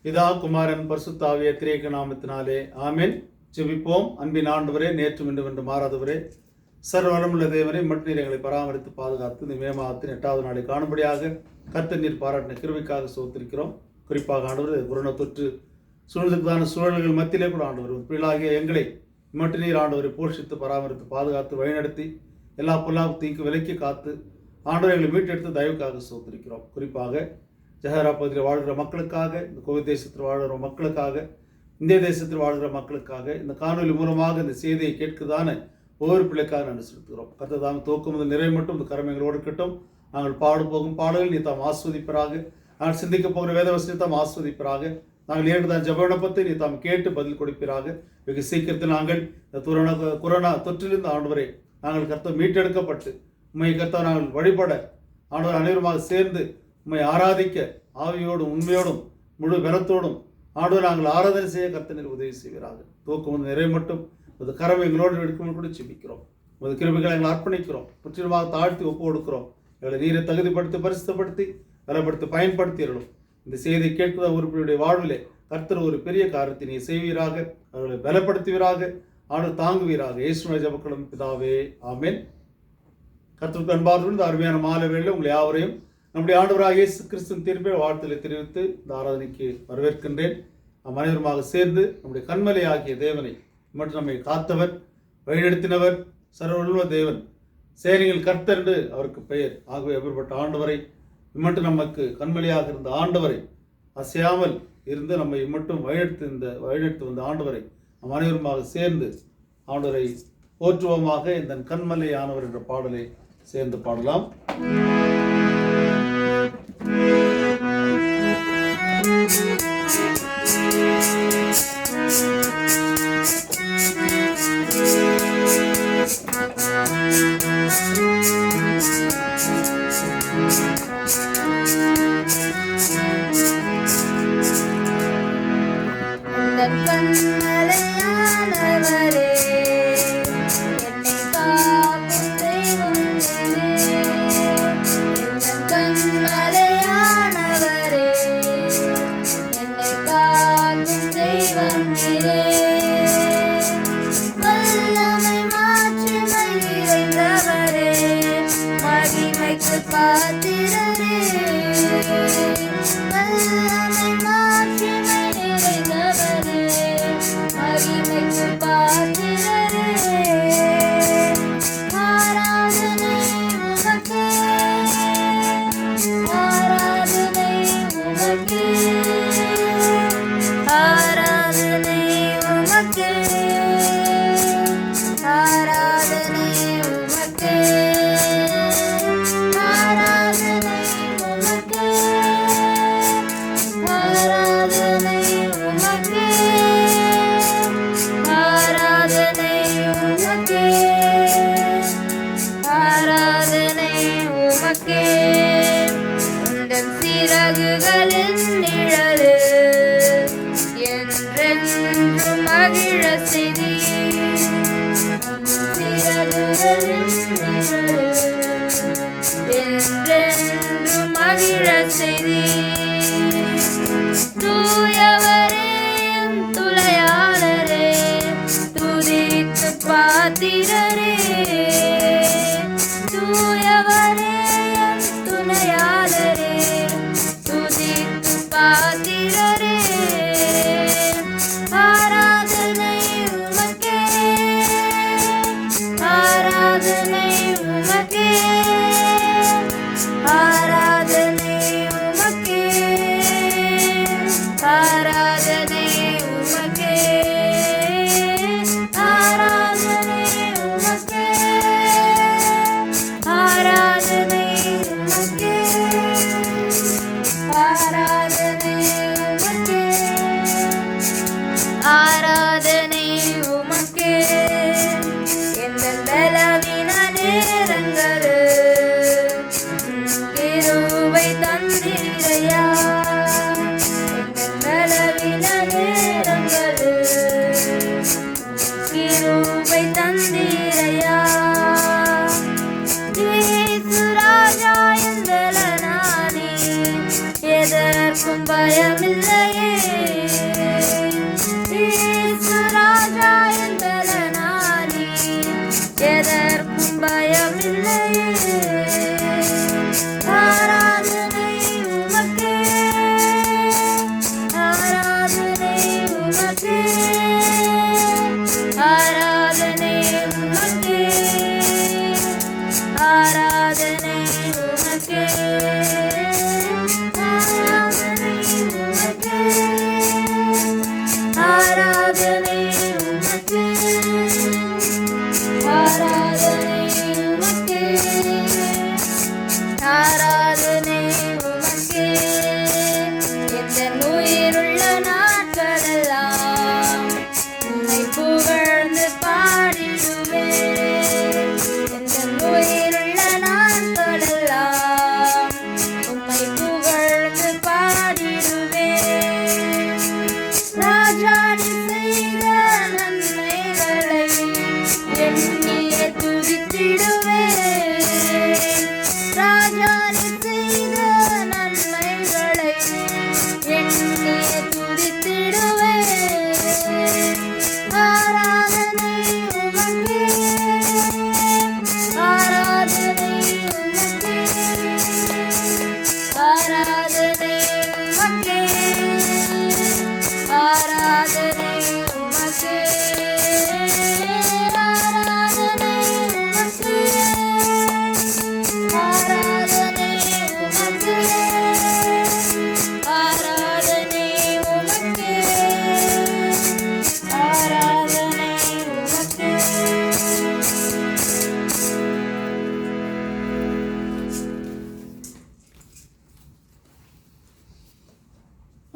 இதா குமாரன் பரிசுத்த ஆவிய திரியேக நாமத்தினாலே ஆமென். ஜெபிப்போம். அன்பின் ஆண்டவரே, நேற்றும் இன்றும் என்று மாறாதவரே, சர்வவல்லமையுள்ள தேவனே, மட்டும் எங்களை பராமரித்து பாதுகாத்து இந்த மே மாதத்தின் 8வது நாளை காணும்படியாக கர்த்தர் நீர் பாராட்டின கிருபைக்காக சோத்திருக்கிறோம். குறிப்பாக ஆண்டவர் கொரோனா தொற்று சூழ்நிலைக்கான சூழல்கள் மத்தியிலே கூட ஆண்டவர் பிள்ளைகளாகிய எங்களை மட்டும் நீர் ஆண்டவரை போஷித்து பராமரித்து பாதுகாத்து வழிநடத்தி எல்லா பொல்லாப்பு தீக்கு விலக்கி காத்து ஆண்டவரை எங்களை மீட்டெடுத்து தயவுக்காக சோத்திருக்கிறோம். குறிப்பாக ஜஹரா பகுதியில் வாழ்கிற மக்களுக்காக, இந்த குவைத் தேசத்தில் வாழ்கிற மக்களுக்காக, இந்திய தேசத்தில் வாழ்கிற மக்களுக்காக, இந்த காணொலி மூலமாக இந்த செய்தியை கேட்குதான ஒவ்வொரு பிள்ளைக்காக நன்றி செலுத்துகிறோம். கர்த்தர் தாம் துவக்கம் முதல் நிறைவு மட்டும் இந்த கரமைகளோடு இருக்கட்டும். நாங்கள் போகும் பாடல்கள் நீ தாம் ஆஸ்வதிப்பராக, நாங்கள் சிந்திக்க போகிற வேதவசனத்தை தாம் ஆஸ்வதிப்பராக, நாங்கள் ஏற்றுதான் ஜெப விண்ணப்பத்தை நீ தாம் கேட்டு பதில் கொடுப்பீராக. வெகு சீக்கிரத்தில் நாங்கள் இந்த கொரோனா தொற்றிலிருந்து ஆண்டவரை நாங்கள் கர்த்தர் மீட்டெடுக்கப்பட்டு உண்மை கர்த்தர் நாங்கள் வழிபட ஆண்டவர் அனைவருமாக சேர்ந்து உண்மை ஆராதிக்க ஆவியோடும் உண்மையோடும் முழு பலத்தோடும் ஆண்டவர் நாங்கள் ஆராதனை செய்ய கர்த்தர் உதவி செய்கிறாங்க. துவக்கம் நிறைவு மட்டும் ஒரு கரவை எங்களோடு எடுக்கணும் கூட செபிக்கிறோம். ஒரு கிருபைகளை எங்களை அர்ப்பணிக்கிறோம். முற்றிலுமாக தாழ்த்தி ஒப்பு கொடுக்கிறோம். எங்களை நீரை தகுதிப்படுத்தி பரிசுத்தப்படுத்தி பலப்படுத்தி பயன்படுத்திடணும். இந்த செய்தியை கேட்கிற உறுப்பினருடைய வாழ்விலே கர்த்தர் ஒரு பெரிய காரியத்தை நீ செய்வீராக, அவர்களை பலப்படுத்துவீராக, ஆண்டு தாங்குவீராக. இயேசுவின் ஜெபங்களும் பிதாவே, ஆமென். கர்த்தருக்கு அன்பார்ந்த இந்த அருமையான மாலை வேளையில் உங்களை யாவரையும் நம்முடைய ஆண்டவராக இயேசு கிறிஸ்துவின் தீர்ப்பை வாழ்த்துக்களை தெரிவித்து இந்த ஆராதனைக்கு வரவேற்கின்றேன். நாம் அனைவருமாக சேர்ந்து நம்முடைய கண்மலை ஆகிய தேவனை மற்றும் நம்மை காத்தவர், வழிநடத்தினவர், சர்வவல்ல தேவன், சேனையில் கர்த்தர் என்று அவருக்கு பெயர். ஆகவே அப்படிப்பட்ட ஆண்டவரை இம்மட்டும் நமக்கு கண்மலையாக இருந்த ஆண்டவரை அசையாமல் இருந்து நம்மை இம்மட்டும் வழிநடத்தி வந்த ஆண்டவரை நம் அனைவருமாக சேர்ந்து ஆண்டவரை போற்றுவோமாக. இந்த கண்மலையானவர் என்ற பாடலை சேர்ந்து பாடலாம். பயமில்லையே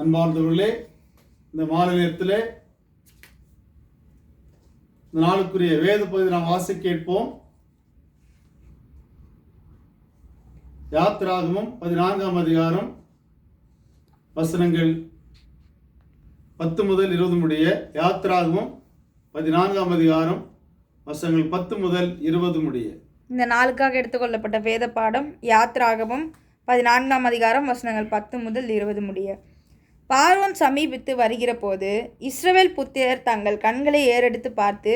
அன்பார்ந்தவர்களே, இந்த மாலை நேரத்தில் இந்த நாளுக்குரிய வேத பகுதி நாம் வாசிக்க கேட்போம். யாத்திராகமம் 14ஆம் அதிகாரம் வசனங்கள் 10 முதல் 20 முடிய. யாத்திராகமம் 14ஆம் அதிகாரம் வசனங்கள் 10 முதல் 20 முடிய. இந்த நாளுக்காக எடுத்துக்கொள்ளப்பட்ட வேத பாடம் யாத்திராகமம் 14ஆம் அதிகாரம் வசனங்கள் 10 முதல் 20 முடிய. பார்வோன் சமீபித்து வருகிற போது இஸ்ரவேல் புத்திரர் தங்கள் கண்களை ஏறெடுத்து பார்த்து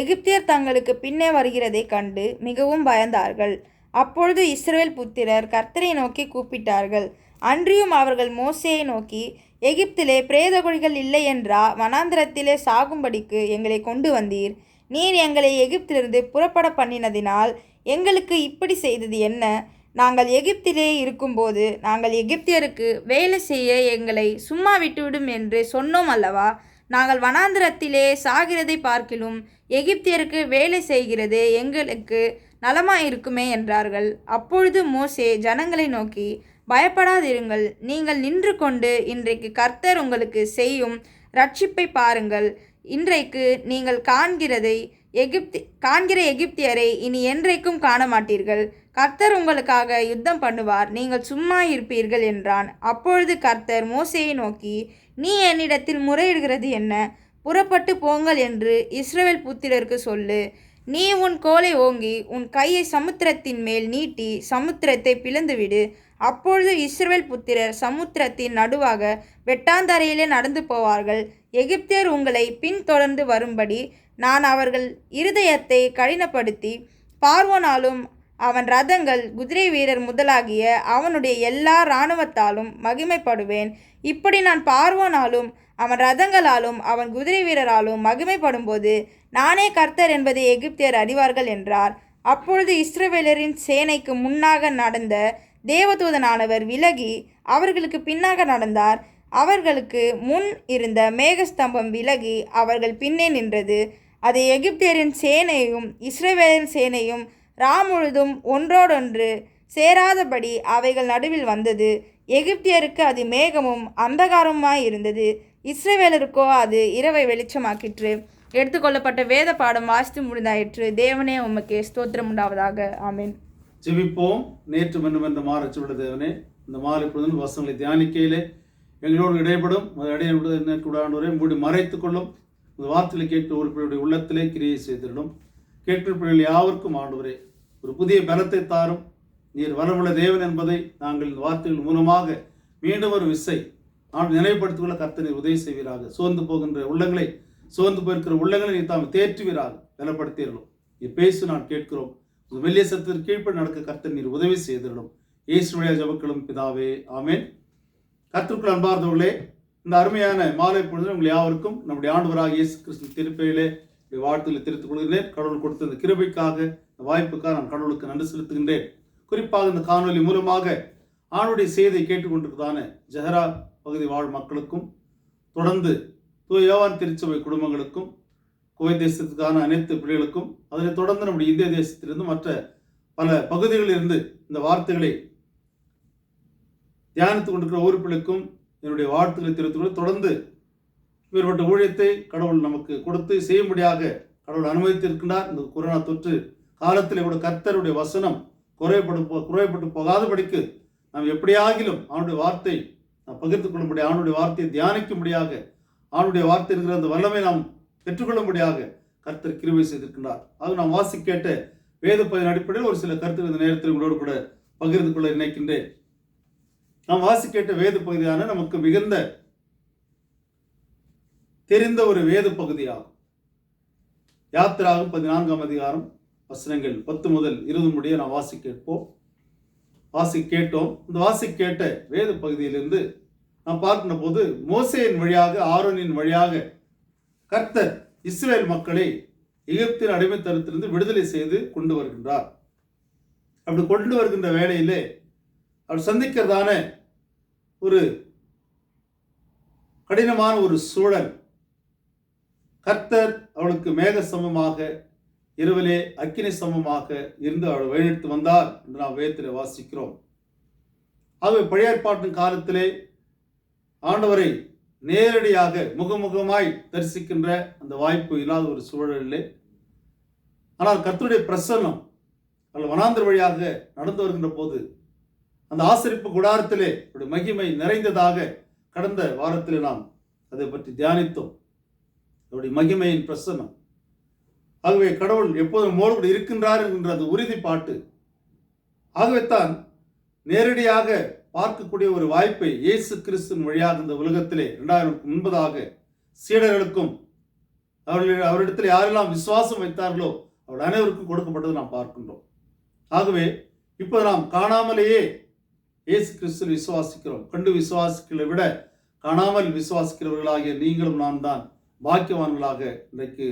எகிப்தியர் தங்களுக்கு பின்னே வருகிறதை கண்டு மிகவும் பயந்தார்கள். அப்பொழுது இஸ்ரவேல் புத்திரர் கர்த்தரை நோக்கி கூப்பிட்டார்கள். அன்றியும் அவர்கள் மோசேயை நோக்கி, எகிப்திலே பிரேத குழிகள் இல்லை என்றா வனாந்திரத்திலே சாகும்படிக்கு எங்களை கொண்டு வந்தீர்? நீர் எங்களை எகிப்திலிருந்து புறப்பட பண்ணினதினால் எங்களுக்கு இப்படி செய்தது என்ன? நாங்கள் எகிப்திலே இருக்கும்போது நாங்கள் எகிப்தியருக்கு வேலை செய்ய எங்களை சும்மா விட்டுவிடும் என்று சொன்னோம் அல்லவா? நாங்கள் வனாந்திரத்திலே சாகிறதை பார்க்கிலும் எகிப்தியருக்கு வேலை செய்கிறது எங்களுக்கு நலமாயிருக்குமே என்றார்கள். அப்பொழுது மோசே ஜனங்களை நோக்கி, பயப்படாதிருங்கள், நீங்கள் நின்று கொண்டு இன்றைக்கு கர்த்தர் உங்களுக்கு செய்யும் ரட்சிப்பை பாருங்கள். இன்றைக்கு நீங்கள் காண்கிற எகிப்தியரை இனி என்றைக்கும் காண மாட்டீர்கள். கர்த்தர் உங்களுக்காக யுத்தம் பண்ணுவார், நீங்கள் சும்மா இருப்பீர்கள் என்றான். அப்பொழுது கர்த்தர் மோசேயை நோக்கி, நீ என்னிடத்தில் முறையிடுகிறது என்ன? புறப்பட்டு போங்கள் என்று இஸ்ரவேல் புத்திரருக்கு சொல்லு. நீ உன் கோலை ஓங்கி உன் கையை சமுத்திரத்தின் மேல் நீட்டி சமுத்திரத்தை பிளந்துவிடு. அப்பொழுது இஸ்ரவேல் புத்திரர் சமுத்திரத்தின் நடுவாக வெட்டாந்தரையிலே நடந்து போவார்கள். எகிப்தியர் உங்களை பின்தொடர்ந்து வரும்படி நான் அவர்கள் இருதயத்தை கடினப்படுத்தி பார்வோனாலும் அவன் ரதங்கள் குதிரை வீரர் முதலாகிய அவனுடைய எல்லா இராணுவத்தாலும் மகிமைப்படுவேன். இப்படி நான் பார்வோனாலும் அவன் ரதங்களாலும் அவன் குதிரை வீரராலும் மகிமைப்படும்போது நானே கர்த்தர் என்பதை எகிப்தியர் அறிவார்கள் என்றார். அப்பொழுது இஸ்ரவேலரின் சேனைக்கு முன்னாக நடந்த தேவதூதனானவர் விலகி அவர்களுக்கு பின்னாக நடந்தார். அவர்களுக்கு முன் இருந்த மேகஸ்தம்பம் விலகி அவர்கள் பின்னே நின்றது. அது எகிப்தியரின் சேனையும் இஸ்ரவேலின் சேனையும் முழுதும் ஒன்றோடொன்று சேராதபடி அவைகள் நடுவில் வந்தது. எகிப்தியருக்கு அது மேகமும் அந்தகாரமுமாய் இருந்தது, இஸ்ரவேலருக்கோ அது இரவை வெளிச்சமாக்கிற்று. எடுத்துக்கொள்ளப்பட்ட வேத பாடம் வாசித்து முடிந்தாயிற்று. தேவனே உமக்கு ஸ்தோத்திரம் உண்டாவதாக. ஆமீன். ஜெபிப்போம். நேற்று மன்னும் என்ற மாறச்சுள்ள தேவனே, இந்த மாலை பொழுது வசனங்களை தியானிக்கையிலே எங்களோடு இடைப்படும் இடையே மூடி மறைத்துக் கொள்ளும். இந்த வார்த்தைகளை கேட்கிற உறுப்பினருடைய உள்ளத்திலே கிரியை செய்திடும். கேட்கிற பிள்ளைகள் யாவருக்கும் ஆண்டவரே ஒரு புதிய பலத்தை தாரும். நீர் வரவுள்ள தேவன் என்பதை நாங்கள் இந்த வார்த்தைகள் மூலமாக மீண்டும் ஒரு விசை நான் நினைவுபடுத்திக் கொள்ள கர்த்தர் நீர் உதவி செய்வீராக. சோர்ந்து போகின்ற உள்ளங்களை, சோர்ந்து போயிருக்கிற உள்ளங்களை நீ தாம் தேற்றுவீராக, பலப்படுத்தீர்களும். நீ பேசு நான் கேட்கிறோம். வெள்ளிய சத்தத்திற்கு கீழ்ப்படி நடக்க கர்த்தர் நீர் உதவி செய்திடும். இயேசுவின் ஜெபங்களும் பிதாவே, ஆமேன். கர்த்தருக்குள் அன்பார்ந்தவர்களே, இந்த அருமையான மாலை பொழுது உங்கள் யாவருக்கும் நம்முடைய ஆண்டவராக இயேசு கிறிஸ்து திருப்பையிலே வாழ்த்துக்களை தெரிவித்துக் கொள்கிறேன். கடவுள் கொடுத்த இந்த கிருபைக்காக, இந்த வாய்ப்புக்காக நான் கடவுளுக்கு நன்றி செலுத்துகின்றேன். குறிப்பாக இந்த காணொலி மூலமாக ஆணுடைய செய்தியை கேட்டுக்கொண்டிருக்கிறதான ஜஹரா பகுதி வாழ் மக்களுக்கும், தொடர்ந்து தூய யோவான் திருச்சபை குடும்பங்களுக்கும், குவைத் தேசத்துக்கான அனைத்து பிள்ளைகளுக்கும், அதனைத் தொடர்ந்து நம்முடைய இந்திய தேசத்திலிருந்து மற்ற பல பகுதிகளில் இருந்து இந்த வார்த்தைகளை தியானித்துக் கொண்டிருக்கிற உறுப்பினருக்கும் என்னுடைய வாழ்த்துக்களை தெரிவித்துக் தொடர்ந்து வேறுபட்ட ஊழியத்தை கடவுள் நமக்கு கொடுத்து செய்யும்படியாக கடவுள் அனுமதித்திருக்கின்றார். இந்த கொரோனா தொற்று காலத்தில் கூட கர்த்தருடைய வசனம் குறைபட்டு போகாதபடிக்கு நாம் எப்படியாகிலும் அவனுடைய வார்த்தை நாம் பகிர்ந்து கொள்ளும்படியாக, அவனுடைய வார்த்தையை தியானிக்கும்படியாக, அவனுடைய வார்த்தை இருக்கிற அந்த வல்லமை நாம் பெற்றுக்கொள்ளும்படியாக கர்த்தர் கிருபை செய்திருக்கின்றார். அது நாம் வாசி கேட்ட வேத பதின் அடிப்படையில் ஒரு சில கருத்துக்கள் இந்த நேரத்தில் உங்களோடு கூட பகிர்ந்து கொள்ள நினைக்கின்றேன். நாம் வாசி கேட்ட வேத பகுதியான நமக்கு மிகுந்த தெரிந்த ஒரு வேத பகுதியாகும். யாத்திராகமம் 14ஆம் அதிகாரம் வசனங்கள் 10 முதல் 20 முடிய நாம் வாசி கேட்டோம். இந்த வாசி கேட்ட வேத பகுதியிலிருந்து நாம் பார்க்கின்ற போது மோசேயின் வழியாக, ஆரோனின் வழியாக கர்த்தர் இஸ்ரவேல் மக்களை எகிப்தின் அடிமைத்தனத்திலிருந்து விடுதலை செய்து கொண்டு வருகின்றார். அப்படி கொண்டு வருகின்ற வேளையிலே அவர் சந்திக்கிறதான ஒரு கடினமான ஒரு சூழல். கர்த்தர் அவளுக்கு மேக சமமாக, இரவிலே அக்கினி சமமாக இருந்து அவள் வழிநடத்தி வந்தார் என்று நாம் வேதத்திலே வாசிக்கிறோம். ஆகவே பழைய ஏற்பாட்டின் காலத்திலே ஆண்டவரை நேரடியாக முகமுகமாய் தரிசிக்கின்ற அந்த வாய்ப்பு இல்லாத ஒரு சூழலிலே, ஆனால் கர்த்தருடைய பிரசன்னம் வனாந்தர் வழியாக நடந்து வருகின்ற போது அந்த ஆசரிப்பு கூடாரத்திலே ஒரு மகிமை நிறைந்ததாக கடந்த வாரத்திலே நாம் அதை பற்றி தியானித்தோம். அவருடைய மகிமையின் பிரசன்னம். ஆகவே கடவுள் எப்போதும் நம்மோடு கூட இருக்கின்றார் என்கின்ற அந்த உறுதிப்பாட்டு. ஆகவே தான் நேரடியாக பார்க்கக்கூடிய ஒரு வாய்ப்பை இயேசு கிறிஸ்துவின் வழியாக இந்த உலகத்திலே 2000 முன்பதாக சீடர்களுக்கும் அவரிடத்தில் யாரெல்லாம் விசுவாசம் வைத்தார்களோ அவர்கள் அனைவருக்கும் கொடுக்கப்பட்டது நாம் பார்க்கின்றோம். ஆகவே இப்போது நாம் காணாமலேயே இயேசு கிறிஸ்துவை விசுவாசிக்கிறோம். கண்டு விசுவாசிக்கிறதை விட காணாமல் விசுவாசிக்கிறவர்களாகிய நீங்களும் நான் தான் பாக்கியவான்களாக இன்றைக்கு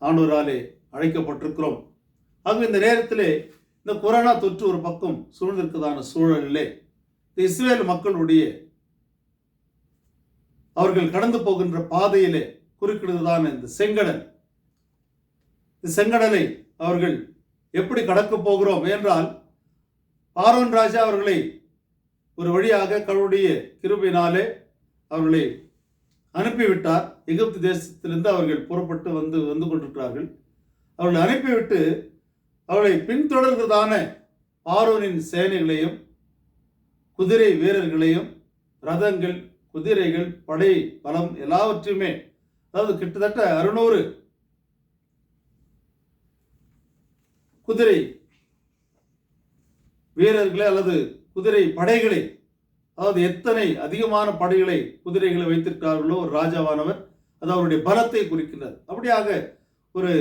ஆண்டவராலே அழைக்கப்பட்டிருக்கிறோம். ஆகவே இந்த நேரத்திலே இந்த கொரோனா தொற்று ஒரு பக்கம் சூழ்ந்திருக்கிறதான சூழலிலே இஸ்ரேல் மக்களுடைய அவர்கள் கடந்து போகின்ற பாதையிலே குறுக்கிடுவதான இந்த செங்கடலை அவர்கள் எப்படி கடக்கப் போகிறோம் என்றால், பார்வோன் ராஜா அவர்களை ஒரு வழியாக கடவுளுடைய கிருபையினாலே அவர்களை அனுப்பிவிட்டார். எகிப்து தேசத்திலிருந்து அவர்கள் புறப்பட்டு வந்து கொண்டிருக்கிறார்கள். அவர்களை அனுப்பிவிட்டு அவர்களை பின்தொடர்கிறதான பார்வோனின் சேனைகளையும் குதிரை வீரர்களையும் ரதங்கள் குதிரைகள் படை பலம் எல்லாவற்றையுமே, அதாவது கிட்டத்தட்ட 600 குதிரை வீரர்களை அல்லது குதிரை படைகளை, அதாவது எத்தனை அதிகமான படைகளை குதிரைகளை வைத்திருக்கிறார்களோ ஒரு ராஜாவானவர், அது அவருடைய பலத்தை குறிக்கின்றது. அப்படியாக ஒரு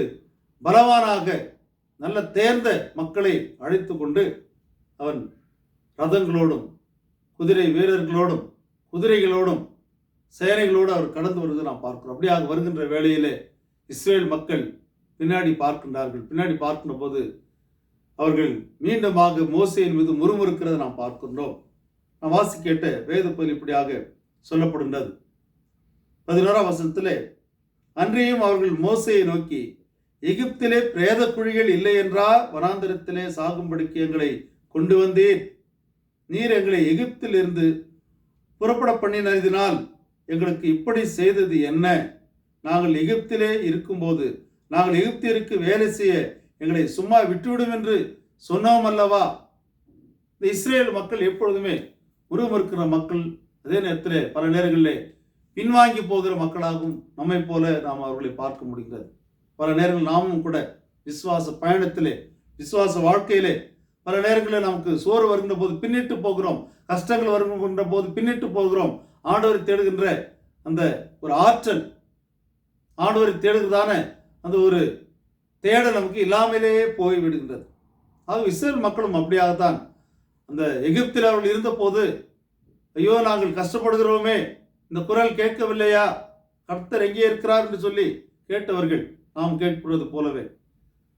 பலவானாக நல்ல தேர்ந்த மக்களை அழைத்து கொண்டு அவன் ரதங்களோடும் குதிரை வீரர்களோடும் குதிரைகளோடும் சேனைகளோடு அவர் கடந்து வருவதை நாம் பார்க்கிறோம். அப்படியாக வருகின்ற வேளையிலே இஸ்ரேல் மக்கள் பின்னாடி பார்க்கின்றார்கள். பின்னாடி பார்க்கின்ற போது அவர்கள் மீண்டுமாக மோசேயின் மீது முறுமுறுக்கிறதை நாம் பார்க்கின்றோம். நாம் வாசி கேட்ட வேத பகுதி இப்படியாக சொல்லப்படுகின்றது. 11ஆம் வசனத்திலே, அன்றையும் அவர்கள் மோசேயை நோக்கி, எகிப்திலே பிரேத குழிகள் இல்லை என்றா வனாந்தரத்திலே சாகும்படிக்கு எங்களை கொண்டு வந்தேன். நீர் எங்களை எகிப்தில் இருந்து புறப்பட பண்ணினதினால் எங்களுக்கு இப்படி செய்தது என்ன? நாங்கள் எகிப்திலே இருக்கும்போது நாங்கள் எகிப்தியருக்கு வேலை செய்ய எங்களை சும்மா விட்டுவிடும் என்று சொன்னோம் அல்லவா? இந்த இஸ்ரேல் மக்கள் எப்பொழுதுமே உருவமிருக்கிற மக்கள், அதே நேரத்தில் பல நேரங்களிலே பின்வாங்கி போகிற மக்களாகவும் நம்மை போல நாம் அவர்களை பார்க்க முடிகிறது. பல நேரங்கள் நாமும் கூட விசுவாச பயணத்திலே விசுவாச வாழ்க்கையிலே பல நேரங்களில் நமக்கு சோறு வருகின்ற போது பின்னிட்டு போகிறோம், கஷ்டங்கள் வருகின்ற போது பின்னிட்டு போகிறோம். ஆண்டவரை தேடுகின்ற அந்த ஒரு ஆற்றல், ஆண்டவரை தேடுகிறதான அந்த ஒரு தேடல் நமக்கு இல்லாமலேயே போய் விடுகின்றது. ஆக இஸ்ரேல் மக்களும் அப்படியாகத்தான் அந்த எகிப்தில் அவர்கள் இருந்த போது, ஐயோ நாங்கள் கஷ்டப்படுகிறோமே, இந்த குரல் கேட்கவில்லையா, கர்த்தர் எங்கே இருக்கிறார் என்று சொல்லி கேட்டவர்கள் நாம் கேட்பது போலவே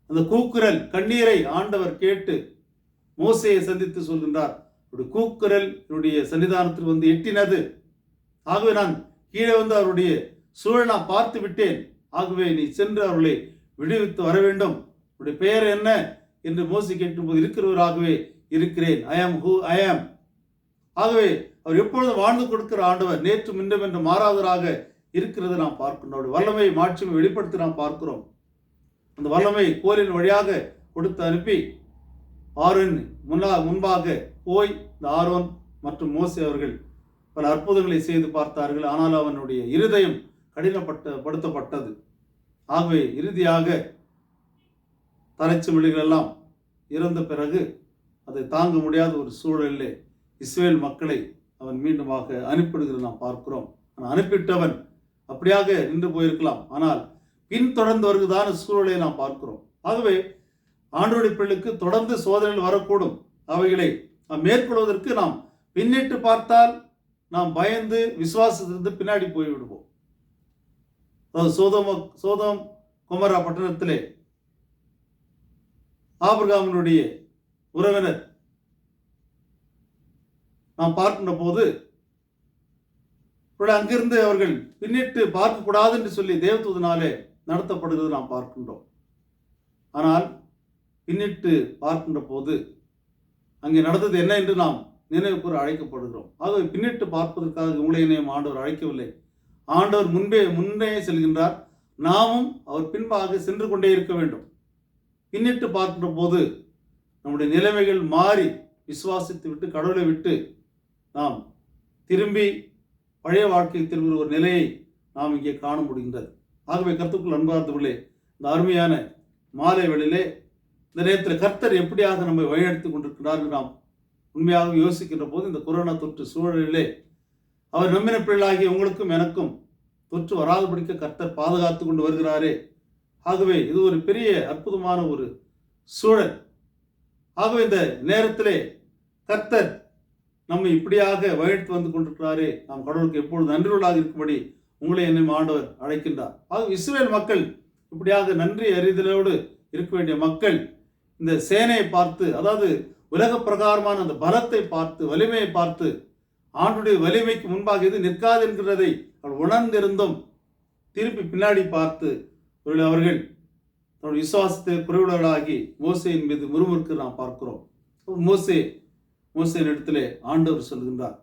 அந்த கூக்குரல் கண்ணீரை ஆண்டவர் கேட்டு மோசேயை சந்தித்து சொல்கின்றார், கூக்குரல் என்னுடைய சன்னிதானத்தில் வந்து எட்டினது. ஆகவே நான் கீழே வந்து அவருடைய சூழலை நான் பார்த்து விட்டேன். ஆகவே நீ சென்று அவர்களை விடுவித்து வர வேண்டும். உடைய பெயர் என்ன என்று மோசே கேட்கும்போது, இருக்கிறவராகவே இருக்கிறேன், ஐ ஆம் ஹூ ஐ ஆம். ஆகவே அவர் எப்பொழுதும் வாழ்ந்து கொடுக்கிற ஆண்டவர், நேற்று இன்றும் என்று மாறாதவராக இருக்கிறது நாம் பார்க்கிறோம். வல்லமை மாட்சிமை வெளிப்படுத்தி நாம் பார்க்கிறோம். அந்த வல்லமை கோலின் வழியாக கொடுத்து அனுப்பி ஆரோன் முன்பாக போய் இந்த ஆரோன் மற்றும் மோசே அவர்கள் பல அற்புதங்களை செய்து பார்த்தார்கள். ஆனால் அவனுடைய இருதயம் கடினப்படுத்தப்பட்டது. ஆகவே இறுதியாக தலைச்சுமிழிகள் எல்லாம் இறந்த பிறகு அதை தாங்க முடியாத ஒரு சூழலிலே இஸ்ரேல் மக்களை அவன் மீண்டுமாக அனுப்பிடுகிறது நாம் பார்க்கிறோம். ஆனால் அனுப்பிட்டவன் அப்படியாக நின்று போயிருக்கலாம், ஆனால் பின்தொடர்ந்து வருகிறதான சூழலை நாம் பார்க்கிறோம். ஆகவே ஆண்டவருடைய பிள்ளைக்கு தொடர்ந்து சோதனைகள் வரக்கூடும். அவைகளை நாம் மேற்கொள்வதற்கு நாம் பின்னிட்டு பார்த்தால் நாம் பயந்து விசுவாசத்திலிருந்து பின்னாடி போய்விடுவோம். சோதோம் குமரா பட்டணத்திலே ஆபிரகாமினுடைய உறவினர் நாம் பார்க்கின்ற போது அங்கிருந்து அவர்கள் பின்னிட்டு பார்க்கக்கூடாது என்று சொல்லி தேவதூதனாலே நடத்தப்படுகிறது நாம் பார்க்கின்றோம். ஆனால் பின்னிட்டு பார்க்கின்ற போது அங்கே நடந்தது என்ன என்று நாம் நினைவு கூற அழைக்கப்படுகிறோம். ஆகவே பின்னிட்டு பார்ப்பதற்காக உங்களை என்னையும் ஆண்டவர் அழைக்கவில்லை. ஆண்டவர் முன்னே செல்கின்றார். நாமும் அவர் பின்பாக சென்று கொண்டே இருக்க வேண்டும். பின்னிட்டு பார்க்கின்ற போது நம்முடைய நிலைமைகள் மாறி விசுவாசித்து விட்டு கடவுளை விட்டு நாம் திரும்பி பழைய வாழ்க்கையில் திரும்புகிற ஒரு நிலையை நாம் இங்கே காண முடிகின்றது. ஆகவே கர்த்தருக்குள் அன்பார்ந்தவர்களே, இந்த அருமையான மாலை வேளையிலே இந்த நேரத்தில் கர்த்தர் எப்படியாக நம்மை வழிநடத்தி கொண்டிருக்கிறார் நாம் உண்மையாக யோசிக்கின்ற போது, இந்த கொரோனா தொற்று சூழலிலே அவர் நம்பின பிள்ளைகளாகிய உங்களுக்கும் எனக்கும் தொற்று வராதபடிக்க கர்த்தர் பாதுகாத்து கொண்டு வருகிறாரே. ஆகவே இது ஒரு பெரிய அற்புதமான ஒரு சூழல். ஆகவே இந்த நேரத்திலே கர்த்தர் நம்மை இப்படியாக வழிநடத்தி வந்து கொண்டிருக்கிறாரே, நாம் கடவுளுக்கு எப்பொழுது நன்றியுள்ளாக இருக்கும்படி உங்களை என்னை ஆண்டவர் அழைக்கின்றார். ஆக இஸ்ரவேல் மக்கள் இப்படியாக நன்றி அறிதலோடு இருக்க வேண்டிய மக்கள் இந்த சேனையை பார்த்து, அதாவது உலக பிரகாரமான அந்த பலத்தை பார்த்து, வலிமையை பார்த்து, ஆண்டுடைய வலிமைக்கு முன்பாக எது நிற்காது என்கிறதை அவர்கள் உணர்ந்திருந்தும் திருப்பி பின்னாடி பார்த்து அவர்கள் தன்னுடைய விசுவாசத்தை குறைவுள்ளவர்களாகி மோசேயின் மீது முறுமுறுக்கு நாம் பார்க்கிறோம். மோசேயின் இடத்திலே ஆண்டவர் சொல்கின்றார்.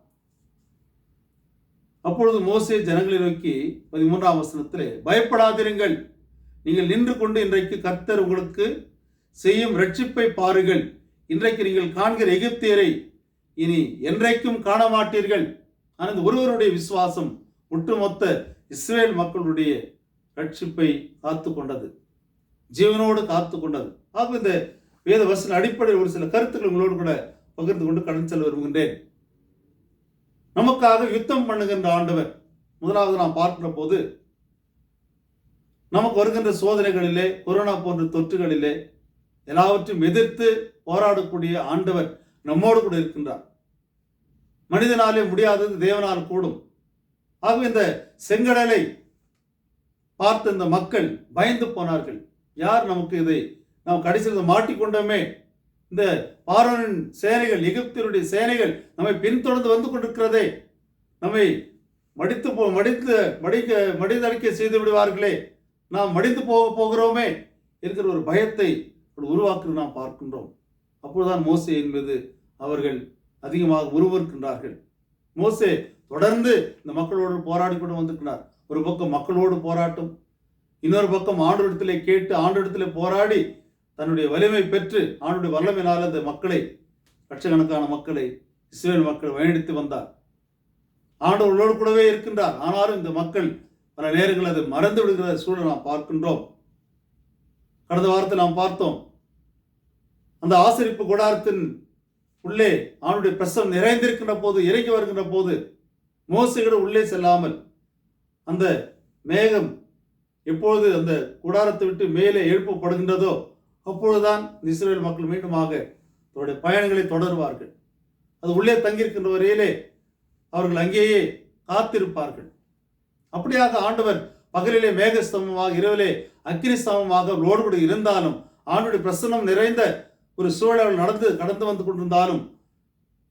அப்பொழுது மோசே ஜனங்களை நோக்கி 13ஆம் வசனத்திலே, பயப்படாதிருங்கள், நீங்கள் நின்று கொண்டு இன்றைக்கு கர்த்தர் உங்களுக்கு செய்யும் ரட்சிப்பை பாருங்கள். இன்றைக்கு நீங்கள் காண்கிற எகிப்தியரை இனி என்றைக்கும் காண மாட்டீர்கள். ஆனால் ஒருவருடைய விசுவாசம் ஒட்டுமொத்த இஸ்ரேல் மக்களுடைய ரட்சிப்பை காத்து கொண்டது, ஜீவனோடு காத்து கொண்டது. ஆக இந்த வேத வசன அடிப்படையில் ஒரு சில கருத்துக்கள் உங்களோடு கூட பகிர்ந்து கொண்டு கடந்து செல்ல விரும்புகின்றேன். நமக்காக யுத்தம் பண்ணுகின்ற ஆண்டவர் முதலாவது நாம் பார்க்கிற போது, நமக்கு வருகின்ற சோதனைகளிலே, கொரோனா போன்ற தொற்றுகளிலே எல்லாவற்றையும் எதிர்த்து போராடக்கூடிய ஆண்டவர் நம்மோடு கூட இருக்கின்றார். மனிதனாலே முடியாதது தேவனால் கூடும். ஆகவே இந்த செங்கடலை பார்த்த இந்த மக்கள் பயந்து போனார்கள். யார் நமக்கு இதை நாம் கடைசியில் மாட்டிக்கொண்டோமே, இந்த பார்வோனின் சேனைகள், எகிப்தியருடைய சேனைகள் நம்மை பின்தொடர்ந்து வந்து கொண்டிருக்கிறதே, நம்மை மடிந்தடிக்க செய்து விடுவார்களே, நாம் மடிந்து போகிறோமே என்கிற ஒரு பயத்தை உருவாக்குவது நாம் பார்க்கின்றோம். அப்பொழுதுதான் மோசே என்பது அவர்கள் அதிகமாக உருவருக்கின்றார்கள். மோசே தொடர்ந்து இந்த மக்களோடு போராடி கொண்டு வந்திருக்கிறார். ஒரு பக்கம் மக்களோடு போராட்டம், இன்னொரு பக்கம் ஆண்டவரிடத்திலே கேட்டு ஆண்டவரிடத்திலே போராடி தன்னுடைய வலிமை பெற்று ஆண்டுடைய வல்லமையினால் அந்த மக்களை, லட்சக்கணக்கான மக்களை, இஸ்ரேல் மக்கள் வழிநடத்தி வந்தார். ஆண்டவர்களோடு கூடவே இருக்கின்றார். ஆனாலும் இந்த மக்கள் பல நேரங்கள் அதை மறந்து விடுகிற சூழல் நாம் பார்க்கின்றோம். கடந்த வாரத்தில் நாம் பார்த்தோம், அந்த ஆசரிப்பு கூடாரத்தின் உள்ளே ஆண்டுடைய பிரசவம் நிறைந்திருக்கின்ற போது, இறங்கி வருகின்ற போது மோசேயோடு உள்ளே செல்லாமல் அந்த மேகம் எப்பொழுது அந்த கூடாரத்தை விட்டு மேலே எழுப்பப்படுகின்றதோ அப்பொழுதுதான் இஸ்ரேல் மக்கள் மீண்டுமாக தன்னுடைய பயணங்களை தொடருவார்கள். அது உள்ளே தங்கியிருக்கின்ற வரையிலே அவர்கள் அங்கேயே காத்திருப்பார்கள். அப்படியாக ஆண்டவர் பகலிலே மேகஸ்தம்பமாக, இரவிலே அக்கினி ஸ்தம்பமாக அவர்களோடு கூட இருந்தாலும், ஆண்டுடைய பிரசன்னம் நிறைந்த ஒரு சூழல் கடந்து வந்து கொண்டிருந்தாலும்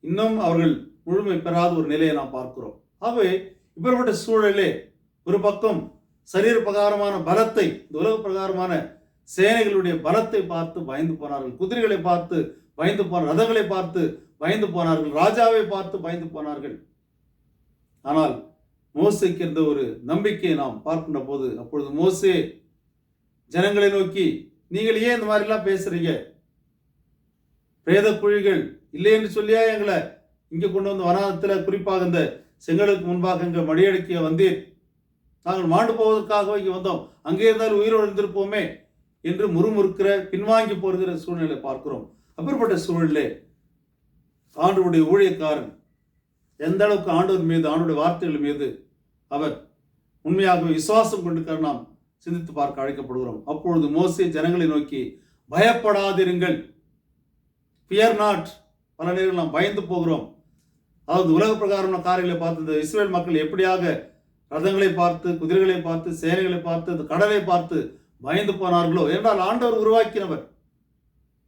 இன்னும் அவர்கள் முழுமை பெறாத ஒரு நிலையை நாம் பார்க்கிறோம். ஆகவே இப்படிப்பட்ட சூழலே ஒரு பக்கம் சரீர பிரகாரமான பலத்தை, இந்த உலக பிரகாரமான சேனைகளுடைய பலத்தை பார்த்து பயந்து போனார்கள், குதிரைகளை பார்த்து பயந்து போனார்கள், ரதங்களை பார்த்து பயந்து போனார்கள், ராஜாவை பார்த்து பயந்து போனார்கள். ஆனால் மோசேக்கு இருந்த ஒரு நம்பிக்கையை நாம் பார்க்கின்ற போது, அப்பொழுது மோசே ஜனங்களை நோக்கி, நீங்கள் ஏன் இந்த மாதிரிலாம் பேசுறீங்க? பிரேத குழிகள் இல்லை என்று சொல்லியா எங்களை இங்கே கொண்டு வந்து வனாந்தத்தில், குறிப்பாக இந்த செங்கலுக்கு முன்பாக இங்கே மடியடிக்க வந்தீர்? நாங்கள் மாண்டு போவதற்காக இங்கே வந்தோம், அங்கே இருந்தாலும் உயிரோடு இருந்திருப்போமே என்று முறுமுறுக்கிற, பின்வாங்கி போகிற சூழ்நிலை பார்க்கிறோம். அப்படிப்பட்ட சூழலே ஆண்டவருடைய ஊழியக்காரன் எந்த அளவுக்கு ஆண்டவர் மீது, ஆண்டவருடைய வார்த்தைகள் மீது அவர் உண்மையாக விசுவாசம் கொண்டிருக்கிறார் நாம் சிந்தித்து பார்க்க அழைக்கப்படுகிறோம். அப்பொழுது மோசே ஜனங்களை நோக்கி, பயப்படாதிருங்கள், ஃபியர் நாட். பல நேரங்கள் நாம் பயந்து போகிறோம். அதாவது உலக பிரகாரமான காரியங்களை பார்த்து இந்த இஸ்ரேல் மக்கள் எப்படியாக ரதங்களை பார்த்து, குதிரைகளை பார்த்து, சேனைகளை பார்த்து, இந்த கடலை பார்த்து பயந்து போனார்களோ, என்றால் ஆண்டவர் உருவாக்கினவர்,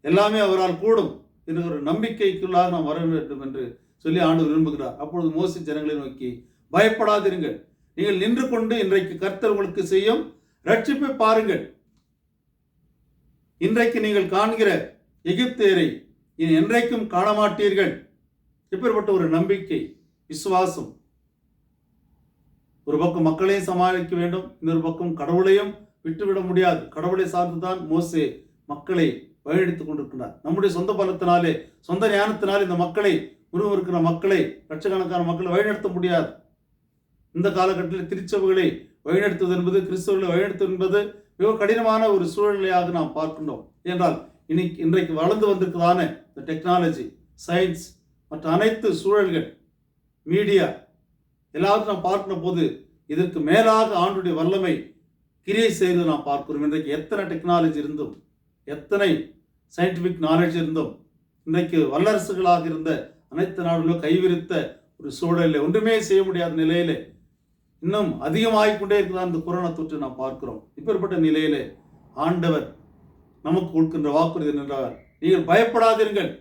எல்லாமே அவரால் கூடும் என்ற ஒரு நம்பிக்கைக்குள்ளாக நாம் வர வேண்டும் என்று சொல்லி ஆண்டவர் விரும்புகிறார். அப்பொழுது மோசே ஜனங்களை நோக்கி, பயப்படாதிருங்கள், நீங்கள் நின்று கொண்டு இன்றைக்கு கர்த்தர் உங்களுக்கு செய்யும் ரட்சிப்பை பாருங்கள். இன்றைக்கு நீங்கள் காண்கிற எகிப்தியரை இனி என்றைக்கும் காண மாட்டீர்கள். இப்பேற்பட்ட ஒரு நம்பிக்கை, விசுவாசம். ஒரு பக்கம் மக்களையும் சமாளிக்க வேண்டும், இன்னொரு பக்கம் கடவுளையும் விட்டுவிட முடியாது. கடவுளை சார்ந்துதான் மோசே மக்களை வழிநடத்திக் கொண்டிருக்கிறார். நம்முடைய சொந்த பலத்தினாலே, சொந்த ஞானத்தினாலே இந்த மக்களை, உருவருக்கிற மக்களை, லட்சக்கணக்கான மக்களை வழிநடத்த முடியாது. இந்த காலகட்டத்தில் திருச்சபைகளை வழிநடத்துவது என்பது, கிறிஸ்தவர்களை வழிநடத்துவது என்பது மிக கடினமான ஒரு சூழ்நிலையாக நாம் பார்க்கின்றோம். என்றால் இன்றைக்கு வளர்ந்து வந்திருக்கிறதான இந்த டெக்னாலஜி, சயின்ஸ் மற்ற அனைத்து சூழல்கள், மீடியா எல்லாத்தையும் நாம் பார்க்கிற போது இதற்கு மேலாக ஆண்டுடைய வல்லமை கிரியை செய்து நாம் பார்க்கிறோம். இன்றைக்கு எத்தனை டெக்னாலஜி இருந்தும், எத்தனை சயின்டிபிக் நாலேஜ் இருந்தும், இன்றைக்கு வல்லரசுகளாக இருந்த அனைத்து நாடுகளும் கைவிரித்த ஒரு சூழலில் ஒன்றுமே செய்ய முடியாத நிலையிலே இன்னும் அதிகமாகிக் கொண்டே இருக்கிறதா இந்த கொரோனா தொற்று நாம் பார்க்கிறோம். இப்பேற்பட்ட நிலையிலே ஆண்டவர் நமக்கு கொடுக்கின்ற வாக்குறுதி என்றால், நீங்கள் பயப்படாதீர்கள்,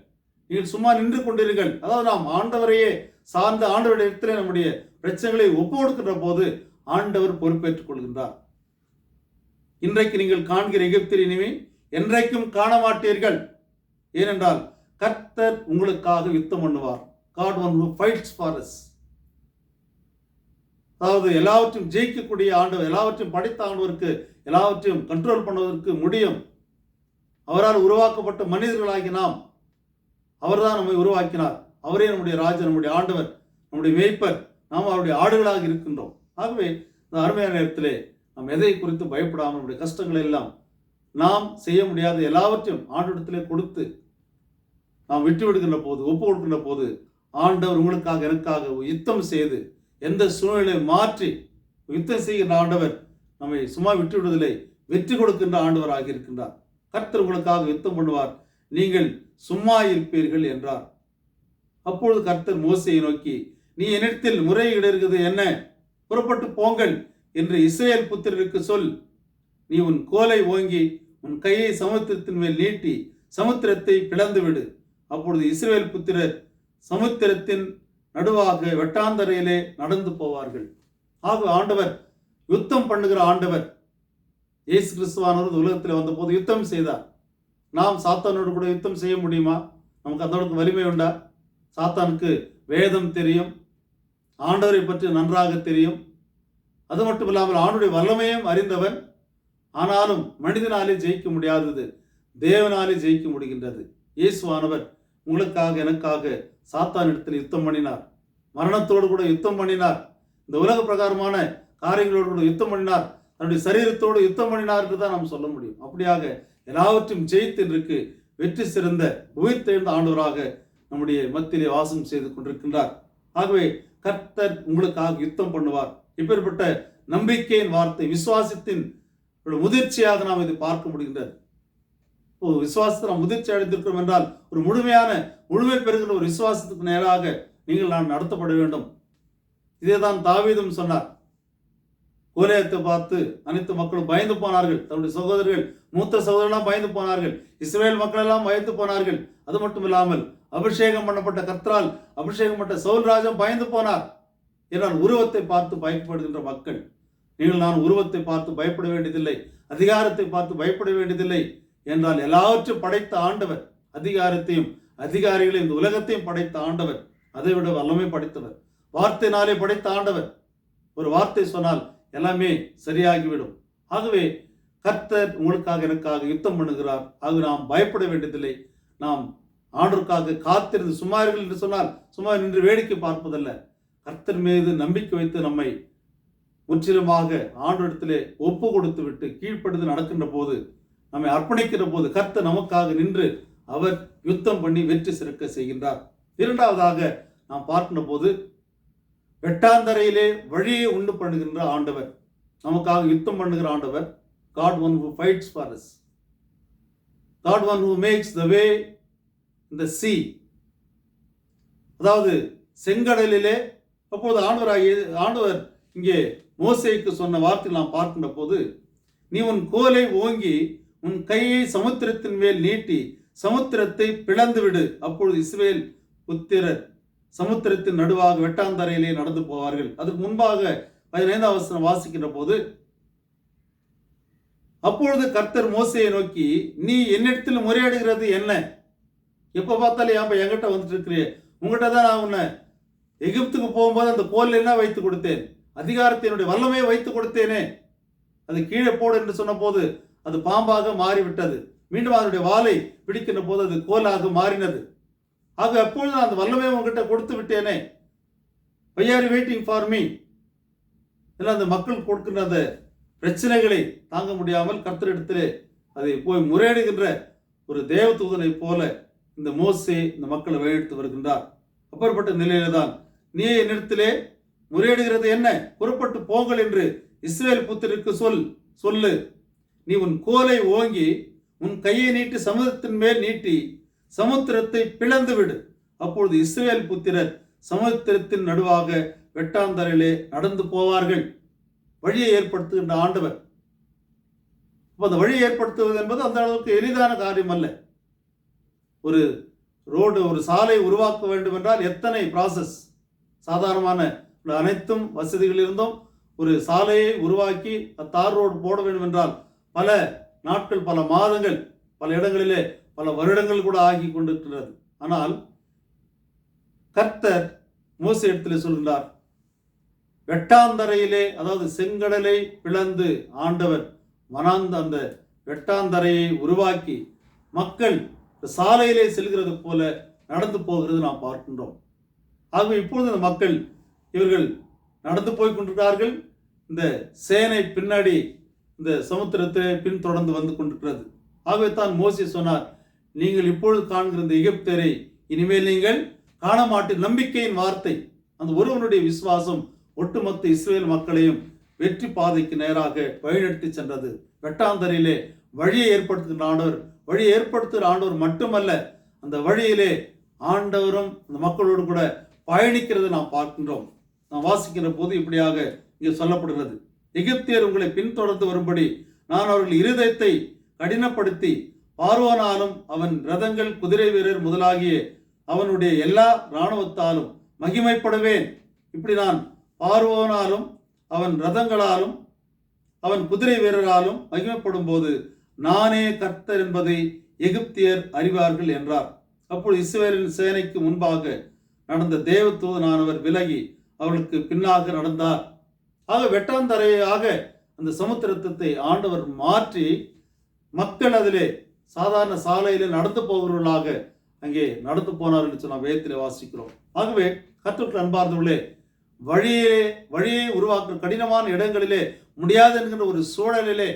நீங்கள் சும்மா நின்று கொண்டீர்கள். அதாவது நாம் ஆண்டவரையே சார்ந்த ஆண்டவருடைய இடத்திலே நம்முடைய பிரச்சனைகளை ஒப்பு கொடுக்கின்ற போது ஆண்டவர் பொறுப்பேற்றுக் கொள்கின்றார். இன்றைக்கு நீங்கள் காண்கிற எகிப்தில் இனிமே என்றைக்கும் காண மாட்டீர்கள். ஏனென்றால் கர்த்தர் உங்களுக்காக யுத்தம் பண்ணுவார். God one who fights for us. அதாவது எல்லாவற்றையும் ஜெயிக்கக்கூடிய ஆண்டவர், எல்லாவற்றையும் படைத்த ஆண்டவருக்கு எல்லாவற்றையும் கண்ட்ரோல் பண்ணுவதற்கு முடியும். அவரால் உருவாக்கப்பட்ட மனிதர்களாகி நாம், அவர்தான் நம்மை உருவாக்கினார். அவரே நம்முடைய ராஜா, நம்முடைய ஆண்டவர், நம்முடைய மேய்ப்பர். நாம் அவருடைய ஆடுகளாக இருக்கின்றோம். ஆகவே இந்த அருமையான நேரத்திலே நாம் எதை குறித்து பயப்படாமல் நம்முடைய கஷ்டங்களை எல்லாம், நாம் செய்ய முடியாத எல்லாவற்றையும் ஆண்டவரிடத்திலே கொடுத்து நாம் விட்டு விடுகின்ற போது, ஒப்பு கொடுக்கின்ற போது ஆண்டவர் உங்களுக்காக எனக்காக யுத்தம் செய்து எந்த சூழ்நிலையை மாற்றி யுத்தம் செய்கின்ற ஆண்டவர் நம்மை சும்மா விட்டு விடுவதில்லை, வெற்றி கொடுக்கின்ற ஆண்டவராக இருக்கின்றார். கர்த்தர் உங்களுக்காக யுத்தம் பண்ணுவார், நீங்கள் சும்மா இருப்பீர்கள் என்றார். அப்பொழுது கர்த்தர் மோசேயை நோக்கி, நீ என்னிடத்தில் முறையிடுகிறது என்ன? புறப்பட்டு போங்கள் என்று இஸ்ரவேல் புத்திரருக்கு சொல். நீ உன் கோலை ஓங்கி உன் கையை சமுத்திரத்தின் மேல் நீட்டி சமுத்திரத்தை பிளந்து விடு. அப்பொழுது இஸ்ரவேல் புத்திரர் சமுத்திரத்தின் நடுவாக வெட்டாந்தரையிலே நடந்து போவார்கள். ஆக ஆண்டவர் யுத்தம் பண்ணுகிற ஆண்டவர். இயேசு கிறிஸ்துவானவர் உலகத்தில் வந்தபோது யுத்தம் செய்தார். நாம் சாத்தானோடு கூட யுத்தம் செய்ய முடியுமா? நமக்கு அந்த அளவுக்கு வலிமை உண்டா? சாத்தானுக்கு வேதம் தெரியும், ஆண்டவரை பற்றி நன்றாக தெரியும். அது மட்டும் இல்லாமல் ஆண்டுடைய வல்லமையும் அறிந்தவன். ஆனாலும் மனிதனாலே ஜெயிக்க முடியாதது தேவனாலே ஜெயிக்க முடிகின்றது. இயேசுவானவர் உங்களுக்காக எனக்காக சாத்தானிடத்தில் யுத்தம் பண்ணினார். மரணத்தோடு கூட யுத்தம் பண்ணினார். இந்த உலக பிரகாரமான காரியங்களோடு கூட யுத்தம் பண்ணினார். தன்னுடைய சரீரத்தோடு யுத்தம் பண்ணினார் என்று தான் நாம் சொல்ல முடியும். அப்படியாக எல்லாவற்றையும் ஜெயித்து இன்றைக்கு வெற்றி சிறந்த உயிர்த்தெழுந்த ஆண்டவராக நம்முடைய மத்தியிலே வாசம் செய்து கொண்டிருக்கின்றார். ஆகவே கர்த்தர் உங்களுக்காக யுத்தம் பண்ணுவார். இப்பேற்பட்ட நம்பிக்கையின் வார்த்தை, விசுவாசத்தின் முதிர்ச்சியாக நாம் இதை பார்க்க முடிகின்றது. விசுவாசத்தை நாம் முதிர்ச்சி அடைந்திருக்கிறோம் என்றால் ஒரு முழுமை பெறுகிற ஒரு விசுவாசத்துக்கு நேராக நீங்கள் நான் நடத்தப்பட வேண்டும். இதேதான் தாவீதும் சொன்னார். கோலியாத்தை பார்த்து அனைத்து மக்களும் பயந்து போனார்கள். தன்னுடைய சகோதரர்கள், மூத்த சகோதரர்களாம் பயந்து போனார்கள். இஸ்ரவேல் மக்கள் எல்லாம் பயந்து போனார்கள். அது மட்டும் இல்லாமல் அபிஷேகம் பண்ணப்பட்ட கர்த்தரால் அபிஷேகம் பண்ண சவுல் ராஜா பயந்து போனார். என்றால் உருவத்தை பார்த்து பயப்படுகின்ற மக்கள். நீங்கள் நான் உருவத்தை பார்த்து பயப்பட வேண்டியதில்லை, அதிகாரத்தை பார்த்து பயப்பட வேண்டியதில்லை. என்றால் எல்லாவற்றையும் படைத்த ஆண்டவர், அதிகாரத்தையும் அதிகாரிகளையும் இந்த உலகத்தையும் படைத்த ஆண்டவர், அதை விட வல்லமை படைத்தவர், வார்த்தையினாலே படைத்த ஆண்டவர். ஒரு வார்த்தை சொன்னால் எல்லாமே சரியாகிவிடும். ஆகவே கர்த்தர் உங்களுக்காக எனக்காக யுத்தம் பண்ணுகிறார். ஆகவே நாம் பயப்பட வேண்டியதில்லை. நாம் ஆண்டவருக்காக காத்திருந்து சும்மார்கள் என்று சொன்னால் சும்மா நின்று வேடிக்கை பார்ப்பதல்ல, கர்த்தர் மீது நம்பிக்கை வைத்து நம்மை முற்றிலுமாக ஆண்டவரிடத்திலே ஒப்பு கொடுத்து விட்டு கீழ்ப்படுத்து நடக்கின்ற போது, நம்மை அர்ப்பணிக்கிற போது கர்த்தர் நமக்காக நின்று அவர் யுத்தம் பண்ணி வெற்றி சிறக்க செய்கின்றார். இரண்டாவதாக நாம் பார்க்கின்ற போது வெட்டாந்தரையிலே வழியை உண்டு பண்ணுகின்ற ஆண்டவர், நமக்காக யுத்தம் பண்ணுகிற ஆண்டவர். God one who fights for us. God one who makes the way in the sea. அதாவது செங்கடலிலே அப்போது ஆண்டவர் இங்கே மோசேக்கு சொன்ன வார்த்தை நாம் பார்க்கின்ற போது, நீ உன் கோலை ஓங்கி உன் கையை சமுத்திரத்தின் மேல் நீட்டி சமுத்திரத்தை பிளந்து விடு. அப்பொழுது இஸ்ரவேல் புத்திரர் சமுத்திரத்தின் நடுவாக வெட்டாந்தரையிலே நடந்து போவார்கள். அதுக்கு முன்பாக 15ஆம் வசனம் வாசிக்கின்ற போது, அப்பொழுது கர்த்தர் மோசேயை நோக்கி, நீ என்னிடத்தில் முறையிடுகிறது என்ன? எப்ப பார்த்தாலும் என்கிட்ட வந்துட்டு இருக்கிறே, உங்கள்கிட்ட தான் நான் உன்னை எகிப்துக்கு போகும்போது அந்த கோலில் என்ன வைத்து கொடுத்தேன், அதிகாரத்தினுடைய வல்லமையை வைத்து கொடுத்தேனே, அது கீழே போடு என்று சொன்ன போது அது பாம்பாக மாறிவிட்டது. மீண்டும் அதனுடைய வாளை பிடிக்கின்ற போது அது கோலாக மாறினது. ஆக அப்பொழுது நான் அந்த வல்லமையை உங்ககிட்ட கொடுத்து விட்டேனே, why are you waiting for me? எல்லாம் அந்த மக்கள் கொடுக்கின்ற அந்த பிரச்சனைகளை தாங்க முடியாமல் கர்த்தரிடத்திலே அதை போய் முறையிடுகின்ற ஒரு தேவதூதனை போல இந்த மோசே இந்த மக்களை வழிநடத்தி வருகின்றார். அப்பேற்பட்ட நிலையில தான் நீ என்னிடத்திலே முறையிடுகிறது என்ன, புறப்பட்டு போங்கள் என்று இஸ்ரவேல் புத்திரருக்கு சொல்லு. நீ உன் கோலை ஓங்கி உன் கையை நீட்டி சமுத்திரத்தின் மேல் நீட்டி சமுத்திரத்தை பிளந்து விடு. அப்பொழுது இஸ்ரவேல் புத்திரர் சமுத்திரத்தின் நடுவாக வெட்டாந்தரையிலே நடந்து போவார்கள். வழியை ஏற்படுத்துகின்ற ஆண்டவர். அந்த வழியை ஏற்படுத்துவது என்பது அந்த அளவுக்கு எளிதான காரியம் அல்ல. ஒரு ரோடு, ஒரு சாலை உருவாக்க வேண்டும் என்றால் எத்தனை ப்ராசஸ். சாதாரணமான அனைத்தும் வசதிகள் இருந்தும் ஒரு சாலையை உருவாக்கி தார் ரோடு போட வேண்டும் என்றால் பல நாட்கள், பல மாதங்கள், பல இடங்களிலே பல வருடங்கள் கூட ஆகி கொண்டிருக்கிறது. ஆனால் கர்த்தர் மோசே இடத்திலே சொல்கின்றார், வெட்டாந்தரையிலே, அதாவது செங்கடலை பிளந்து ஆண்டவர் அந்த வெட்டாந்தரையை உருவாக்கி மக்கள் சாலையிலே செல்கிறது போல நடந்து போகிறது நாம் பார்க்கின்றோம். ஆகவே இப்பொழுது இந்த மக்கள் இவர்கள் நடந்து போய் கொண்டிருக்கிறார்கள். இந்த சேனை பின்னாடி இந்த சமுத்திரத்தை பின்தொடர்ந்து வந்து கொண்டிருக்கிறது. ஆகவே தான் மோசே சொன்னார், நீங்கள் இப்பொழுது காண்கிற இந்த எகிப்தியரை இனிமேல் நீங்கள் காண மாட்டீர். நம்பிக்கையின் வார்த்தை. அந்த ஒருவனுடைய விசுவாசம் ஒட்டுமொத்த இஸ்ரவேல் மக்களையும் வெற்றி பாதைக்கு நேராக வழிநடத்தி சென்றது. வெட்டாந்தரையிலே வழியை ஏற்படுத்துகிற ஆண்டவர் மட்டுமல்ல, அந்த வழியிலே ஆண்டவரும் அந்த மக்களோடு கூட பயணிக்கிறது நாம் பார்க்கின்றோம். நாம் வாசிக்கின்ற போது இப்படியாக இங்கே சொல்லப்படுகிறது, எகிப்தியர் உங்களை பின்தொடர்ந்து வரும்படி நான் அவர்கள் இருதயத்தை கடினப்படுத்தி பார்வோனாலும் அவன் ரதங்கள், குதிரை வீரர் முதலாகிய அவனுடைய எல்லா இராணுவத்தாலும் மகிமைப்படுவேன். இப்படி நான் பார்வோனாலும் அவன் ரதங்களாலும் அவன் குதிரை வீரராலும் மகிமைப்படும் போது நானே கர்த்தர் என்பதை எகிப்தியர் அறிவார்கள் என்றார். அப்பொழுது இஸ்ரவேலின் சேனைக்கு முன்பாக நடந்த தேவதூதனானவர் விலகி அவர்களுக்கு பின்னாக நடந்தார். ஆக வெட்டாந்தரையாக அந்த சமுத்திரத்தை ஆண்டவர் மாற்றி மக்கள் அதிலே சாதாரண சாலையிலே நடந்து போகிறவர்களாக அங்கே நடந்து போனார்கள் என்று நாம் வேதத்திலே வாசிக்கிறோம். ஆகவே கர்த்தருக்கு அன்பார்ந்தவர்களே, வழியை உருவாக்குற கடினமான இடங்களிலே முடியாது என்கின்ற ஒரு சூழலிலே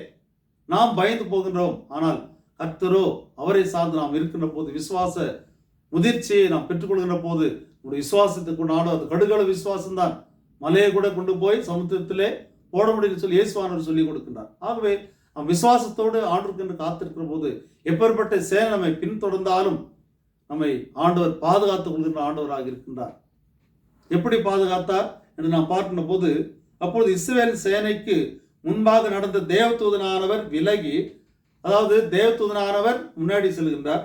நாம் பயந்து போகின்றோம். ஆனால் கர்த்தரோ அவரை சார்ந்து நாம் இருக்கின்ற போது, விசுவாச முதிர்ச்சியை நாம் பெற்றுக்கொள்கின்ற போது, நம்முடைய விசுவாசத்தை கொண்டாடும் அது கடுகள விசுவாசம்தான் மலையை கூட கொண்டு போய் சமுத்திரத்திலே போட முடியும்னு சொல்லி இயேசுவானவர் சொல்லி கொடுக்கின்றார். ஆகவே நாம் விசுவாசத்தோடு ஆண்டவருக்கு காத்திருக்கிற போது எப்பேற்பட்ட சேனை நம்மை பின்தொடர்ந்தாலும் நம்மை ஆண்டவர் பாதுகாத்துக் கொள்கின்ற ஆண்டவராக இருக்கின்றார். எப்படி பாதுகாத்தார் என்று நாம் பார்க்கின்ற போது, அப்பொழுது இஸ்ரவேல் சேனைக்கு முன்பாக நடந்த தேவதூதனானவர் விலகி, அதாவது தேவதூதனானவர் முன்னாடி செல்கின்றார்,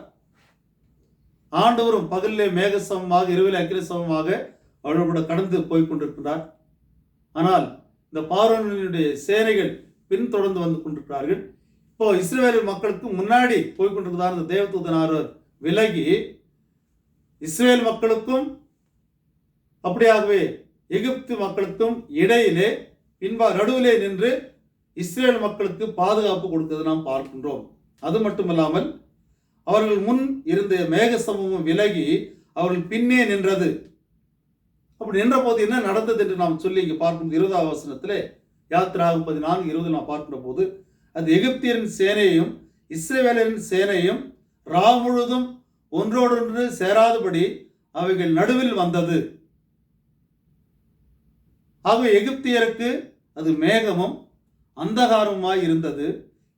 ஆண்டவரும் பகலிலே மேக சமமாக இரவிலே அக்கினி சமமாக அவரோடு கூட கடந்து போய் கொண்டிருக்கிறார். ஆனால் இந்த பார்வோனுடைய சேனைகள் பின்தொடர்ந்து வந்து கொண்டிருக்கிறார்கள். இப்போ இஸ்ரவேல் மக்களுக்கு முன்னாடி போய் கொண்டிருக்கிறார் இந்த தேவதூதனானவர் விலகி இஸ்ரவேல் மக்களுக்கும் அப்படியாகவே எகிப்து மக்களுக்கும் இடையிலே நடுவிலே நின்று இஸ்ரேல் மக்களுக்கு பாதுகாப்பு கொடுத்தது நாம் பார்க்கின்றோம். அது மட்டுமல்லாமல் அவர்கள் முன் இருந்த மேகசமமும் விலகி அவர்கள் பின்னே நின்றது. அப்படி நின்ற போது என்ன நடந்தது என்று நாம் சொல்லி இங்கே பார்க்கும் 20ஆம் வசனத்திலே, யாத்திராகும் 14:20 நாம் பார்க்கின்ற போது, அது எகிப்தியரின் சேனையையும் இஸ்ரவேலரின் சேனையும் ரா முழுதும் ஒன்றோடொன்று சேராதபடி அவைகள் நடுவில் வந்தது. ஆகவே எகிப்தியருக்கு அது மேகமும் அந்தகாரமாய் இருந்தது,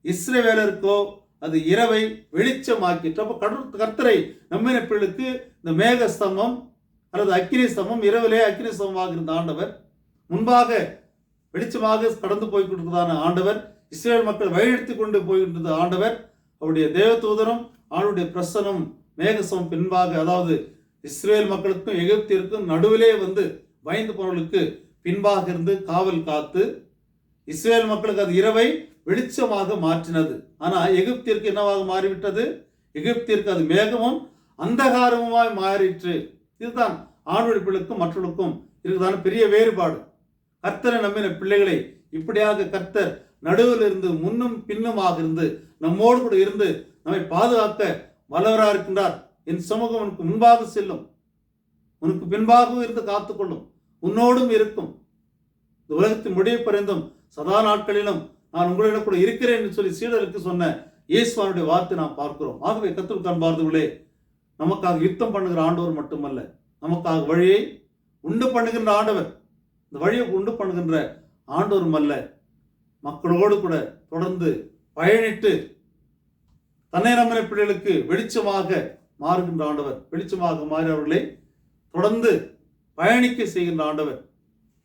இஸ்ரவேலருக்கோ அது இரவை வெளிச்சமாக்கிற்று. அப்போ கர்த்தரை நம்பின பிள்ளைக்கு இந்த மேக ஸ்தம்பம் அல்லது அக்கினி ஸ்தம்பம், இரவிலே அக்கினி ஸ்தம்பமாக இருந்த ஆண்டவர், முன்பாக வெளிச்சமாக கடந்து போய்கொண்டிருந்ததான ஆண்டவர், இஸ்ரேல் மக்கள் வழிநடத்தி கொண்டு போய்கின்றது ஆண்டவர், அவருடைய தேவதூதரும் அவருடைய பிரசனம் மேகசம் பின்பாக, அதாவது இஸ்ரேல் மக்களுக்கும் எகிப்திற்கும் நடுவிலே வந்து பயந்து போனவர்களுக்கு பின்பாக இருந்து காவல் காத்து இஸ்ரேல் மக்களுக்கு அது இரவை வெளிச்சமாக மாற்றினது. ஆனால் எகிப்திற்கு என்னவாக மாறிவிட்டது? எகிப்திற்கு அது மேகமும் அந்தகாரமுமாய் மாறிற்று. இதுதான் ஆணுடைய பிள்ளைக்கும் மற்றவர்களுக்கும் இருக்குதான பெரிய வேறுபாடு. கர்த்தரை நம்பின பிள்ளைகளை இப்படியாக கர்த்தர் நடுவில் இருந்து முன்னும் பின்னுமாக இருந்து நம்மோடு கூட இருந்து நம்மை பாதுகாக்க வல்லவராக இருக்கின்றார். என் சமூகம் உனக்கு முன்பாக செல்லும், உனக்கு பின்பாகவும் இருந்து காத்துக்கொள்ளும், உன்னோடும் இருக்கும். இந்த உலகத்தின் முடிய பரிந்தும் சதா நாட்களிலும் நான் உங்களிடம் கூட இருக்கிறேன் என்று சொல்லி சீடருக்கு சொன்ன இயேசுவானுடைய வார்த்தை நாம் பார்க்கிறோம். ஆகவே கர்த்தருக்கு அன்பார்ந்தவர்களே, நமக்காக யுத்தம் பண்ணுகிற ஆண்டவர் மட்டுமல்ல, நமக்காக வழியை உண்டு பண்ணுகின்ற ஆண்டவர். இந்த வழியை உண்டு பண்ணுகின்ற ஆண்டவரும் அல்ல, மக்களோடு கூட தொடர்ந்து பயணித்து தன்னை நம்பின பிள்ளைகளுக்கு வெளிச்சமாக மாறுகின்ற ஆண்டவர், வெளிச்சமாக மாறி அவர்களை தொடர்ந்து பயணிக்க செய்கின்ற ஆண்டவர்.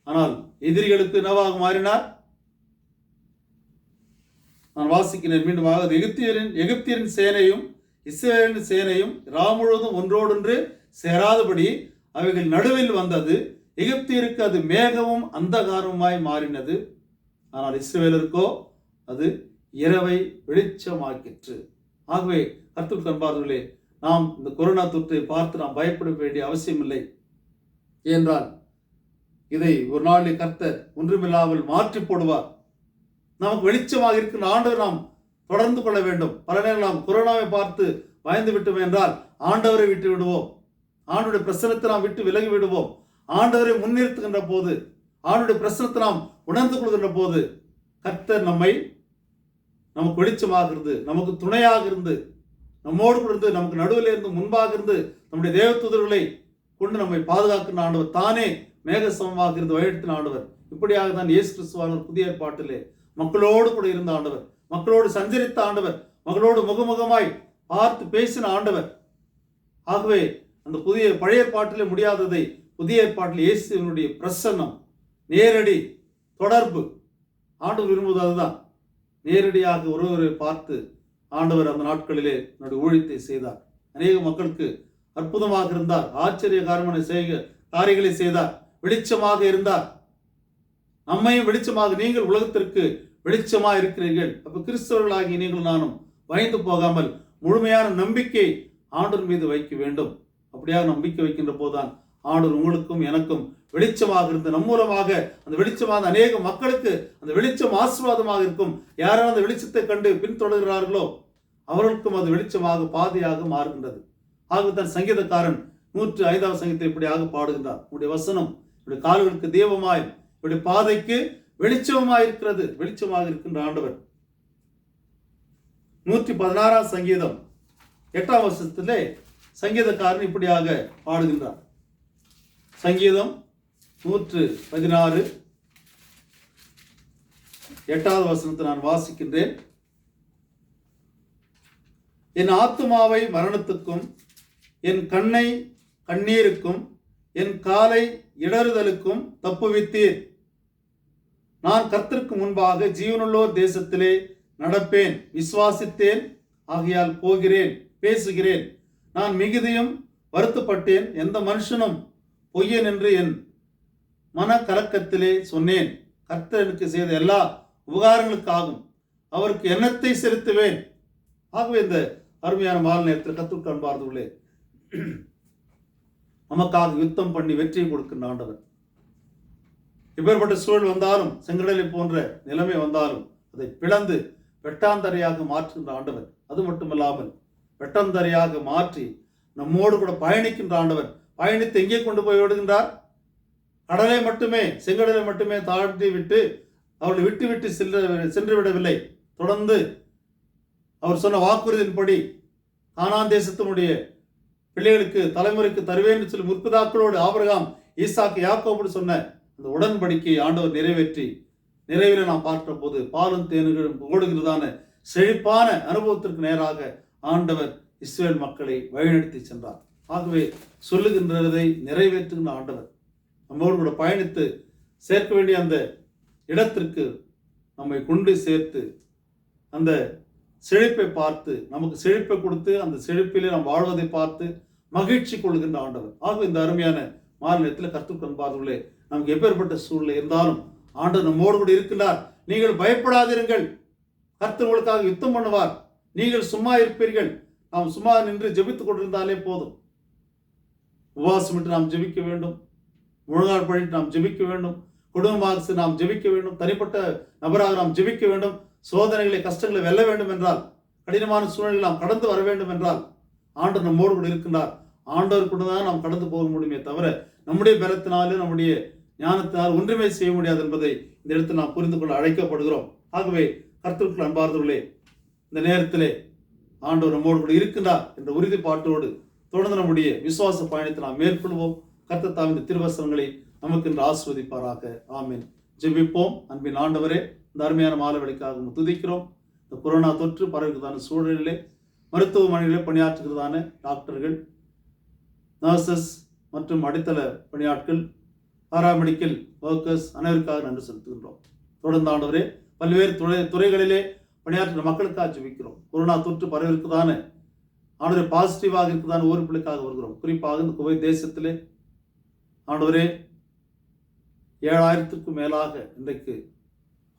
ஆனால் எதிரிகளுக்கு என்னவாக மாறினார்? நான் வாசிக்கிறேன் மீண்டுமாக, எகிப்தியரின் சேனையும் இஸ்ரவேலின் சேனையும் ராம் முழுவதும் ஒன்றோடொன்று சேராதபடி அவைகள் நடுவில் வந்தது. எகிப்தியருக்கு அது மேகமும் அந்தகாரமாய் மாறினது, ஆனால் இஸ்ரவேலருக்கோ அது இரவை வெளிச்சமாக்கிற்று. ஆகவே கர்த்தருக்கு அன்பார்களே, நாம் இந்த கொரோனா தொற்றை பார்த்து நாம் பயப்பட வேண்டிய அவசியம் இல்லை. ஏனென்றால் இதை ஒரு நாளில் கர்த்தர் ஒன்றுமில்லாமல் மாற்றி போடுவார். நமக்கு வெளிச்சமாக இருக்கிற ஆண்டவர் நாம் தொடர்ந்து கொள்ள வேண்டும். பல நேரம் நாம் கொரோனாவை பார்த்து பயந்து விட்டோம் என்றால் ஆண்டவரை விட்டு விடுவோம், ஆண்டுடைய பிரசனத்தை நாம் விட்டு விலகி விடுவோம். ஆண்டவரை முன்னிறுத்துகின்ற போது, ஆண்டுடைய பிரசனத்தை நாம் உணர்ந்து கொள்கின்ற போது கர்த்தர் நமக்கு வெளிச்சமாக இருந்து, நமக்கு துணையாக இருந்து, நம்மோடு இருந்து, நமக்கு நடுவில் இருந்து, முன்பாக இருந்து, நம்முடைய தேவதூதர்களை கொண்டு நம்மை பாதுகாக்கின்ற ஆண்டவர், தானே மேக சமமாக இருந்து வழிநடத்தின ஆண்டவர். இப்படியாக தான் இயேசு கிறிஸ்துவானவர் புதிய ஏற்பாட்டிலே மக்களோடு கூட இருந்த ஆண்டவர், மக்களோடு சஞ்சரித்த ஆண்டவர், மக்களோடு முகமுகமாய் பார்த்து பேசின ஆண்டவர். ஆகவே அந்த பழைய ஏற்பாட்டிலே முடியாததை புதிய ஏற்பாட்டில் இயேசுவினுடைய பிரசன்னம், நேரடி தொடர்பு ஆண்டவர் விரும்புவது அதுதான். நேரடியாக ஒருவரை பார்த்து ஆண்டவர் அந்த நாட்களிலே என்னுடைய ஊழியத்தை செய்தார். அநேக மக்களுக்கு அற்புதமாக இருந்தார், ஆச்சரிய காரியங்களை செய்தார், வெளிச்சமாக இருந்தார். நம்மையும் வெளிச்சமாக, நீங்கள் உலகத்திற்கு வெளிச்சமாக இருக்கிறீர்கள். அப்ப கிறிஸ்தவர்களாகி நீங்கள் நானும் பயந்து போகாமல் முழுமையான நம்பிக்கை ஆண்டவர் மீது வைக்க வேண்டும். அப்படியாக நம்பிக்கை வைக்கின்ற போதுதான் ஆண்டவர் உங்களுக்கும் எனக்கும் வெளிச்சமாக இருந்து நம் மூலமாக அந்த வெளிச்சமாக அநேக மக்களுக்கு அந்த வெளிச்சம் ஆசீர்வாதமாக இருக்கும். யாராவது அந்த வெளிச்சத்தை கண்டு பின்தொடர்கிறார்களோ அவர்களுக்கும் அது வெளிச்சமாக பாதையாக மாறுகின்றது. ஆகத்தான் சங்கீதக்காரன் 105ஆம் சங்கீதத்தை இப்படியாக பாடுகின்றார். உடைய வசனம் உடைய கால்களுக்கு தீபமாய், உடைய பாதைக்கு வெளிச்சமாய் இருக்கிறது. வெளிச்சமாக இருக்கின்ற ஆண்டவர். 116ஆம் சங்கீதம் 8ஆம் வசனத்திலே சங்கீதக்காரன் இப்படியாக பாடுகின்றார். சங்கீதம் 116 8வது வசனத்தை நான் வாசிக்கின்றேன். என் ஆத்துமாவை மரணத்துக்கும், என் கண்ணை கண்ணீருக்கும், என் காலை இடறுதலுக்கும் தப்புவித்தீர். நான் கர்த்தருக்கு முன்பாக ஜீவனுள்ளோர் தேசத்திலே நடப்பேன், விசுவாசித்தேன், ஆகையால் போகிறேன், பேசுகிறேன். நான் மிகுதியும் வருத்தப்பட்டேன், எந்த மனுஷனும் பொய்யன் என்று என் மன கலக்கத்திலே சொன்னேன். கர்த்தர் எனக்கு செய்த எல்லா உபகாரங்களுக்காகும் அவருக்கு எண்ணத்தை செலுத்துவேன். ஆகவே இந்த அருமையான மாலை நேரத்தில் கர்த்தருக்கு அன்பார்ந்தவர்களே, நமக்காக யுத்தம் பண்ணி வெற்றியை கொடுக்கின்ற ஆண்டவர். இப்பேற்பட்ட சூழல் வந்தாலும், செங்கடலை போன்ற நிலைமை வந்தாலும் அதை பிளந்து வெட்டாந்தரையாக மாற்றுகின்ற ஆண்டவர். அது மட்டுமல்லாமல் வெட்டாந்தரையாக மாற்றி நம்மோடு கூட பயணிக்கின்ற ஆண்டவர். பயணித்து எங்கே கொண்டு போய் விடுகின்றார்? கடலை மட்டுமே, செங்கடலை மட்டுமே தாழ்த்தி விட்டு அவர்களை விட்டு விட்டு சென்று விடவில்லை. தொடர்ந்து அவர் சொன்ன வாக்குறுதியின்படி கானான் தேசத்தினுடைய பிள்ளைகளுக்கு, தலைமுறைக்கு தருவேன் என்று சொல்லி முற்பிதாக்களோடு ஆபிரகாம், ஈசாக்கு, யாக்கோபு சொன்ன அந்த உடன்படிக்கையை ஆண்டவர் நிறைவேற்றி, நிறைவில் நாம் பார்க்கிற போது பாலும் தேனுகளும் ஓடுகிறதான செழிப்பான அனுபவத்திற்கு நேராக ஆண்டவர் இஸ்ரேல் மக்களை வழிநடத்தி சென்றார். ஆகவே சொல்லுகின்றதை நிறைவேற்றுகின்ற ஆண்டவர் நம்மோடு கூட பயணித்து சேர்க்க வேண்டிய அந்த இடத்திற்கு நம்மை கொண்டு சேர்த்து அந்த செழிப்பை பார்த்து, நமக்கு செழிப்பை கொடுத்து அந்த செழிப்பிலே நாம் வாழ்வதை பார்த்து மகிழ்ச்சி கொள்கின்ற ஆண்டவர். ஆகவே இந்த அருமையான மாநிலத்தில் கர்த்தருக்கு அன்பார்களே, நமக்கு எப்பேற்பட்ட சூழ்நிலை இருந்தாலும் ஆண்டவர் நம்மோடு கூட இருக்கின்றார். நீங்கள் பயப்படாதிருங்கள், கர்த்தர் உங்களுக்காக யுத்தம் பண்ணுவார். நீங்கள் சும்மா இருப்பீர்கள். நாம் சும்மா நின்று ஜெபித்துக் கொண்டிருந்தாலே போதும். உபவாசமிட்டு நாம் ஜெபிக்க வேண்டும். முழங்கால் படிட்டு நாம் ஜெபிக்க வேண்டும். குடும்பமாக நாம் ஜெபிக்க வேண்டும். தனிப்பட்ட நபராக நாம் ஜெபிக்க வேண்டும். சோதனைகளை, கஷ்டங்களை வெல்ல வேண்டும் என்றால், கடினமான சூழ்நிலை நாம் கடந்து வர வேண்டும் என்றால் ஆண்டவர் நம்மோடு கூட இருக்கின்றார். ஆண்டவர் கூட தான் நாம் கடந்து போக முடியுமே தவிர நம்முடைய பலத்தினாலும் நம்முடைய ஞானத்தினால் ஒன்றுமே செய்ய முடியாது என்பதை இந்த இடத்தில் நாம் புரிந்து கொள்ள அழைக்கப்படுகிறோம். ஆகவே கர்த்தருக்குள் அன்பார்ந்தவர்களே, இந்த நேரத்திலே ஆண்டவர் நம்மோடு கூட இருக்கின்றார் என்ற உறுதிப்பாட்டோடு தொடர்ந்து நம்முடைய விசுவாச பயணத்தை நாம் மேற்கொள்வோம். கர்த்தர் தாம் இந்த திருவசனங்களை நமக்கு இன்று ஆசீர்வதிப்பாராக. ஆமென். ஜெபிப்போம். அன்பின் ஆண்டவரே, இந்த அருமையான மாலை வேளைக்காக துதிக்கிறோம். இந்த கொரோனா தொற்று பரவுகிறதான சூழலிலே மருத்துவமனைகளிலே பணியாற்றுகிறதான டாக்டர்கள், நர்சஸ் மற்றும் அடித்தள பணியாட்கள், பாராமெடிக்கல் ஒர்க்கர்ஸ் அனைவருக்காக நன்றி செலுத்துகின்றோம். தொடர்ந்து ஆண்டவரே, பல்வேறு துறைகளிலே பணியாற்றுகிற மக்களுக்காக ஜெபிக்கிறோம். கொரோனா தொற்று பரவிருக்குதான ஆண்டவரே, பாசிட்டிவாக இருக்குதான ஊர்களுக்காக வருகிறோம். குறிப்பாக இந்த குவைத் தேசத்திலே ஆண்டவரே 7000க்கும் மேலாக இன்றைக்கு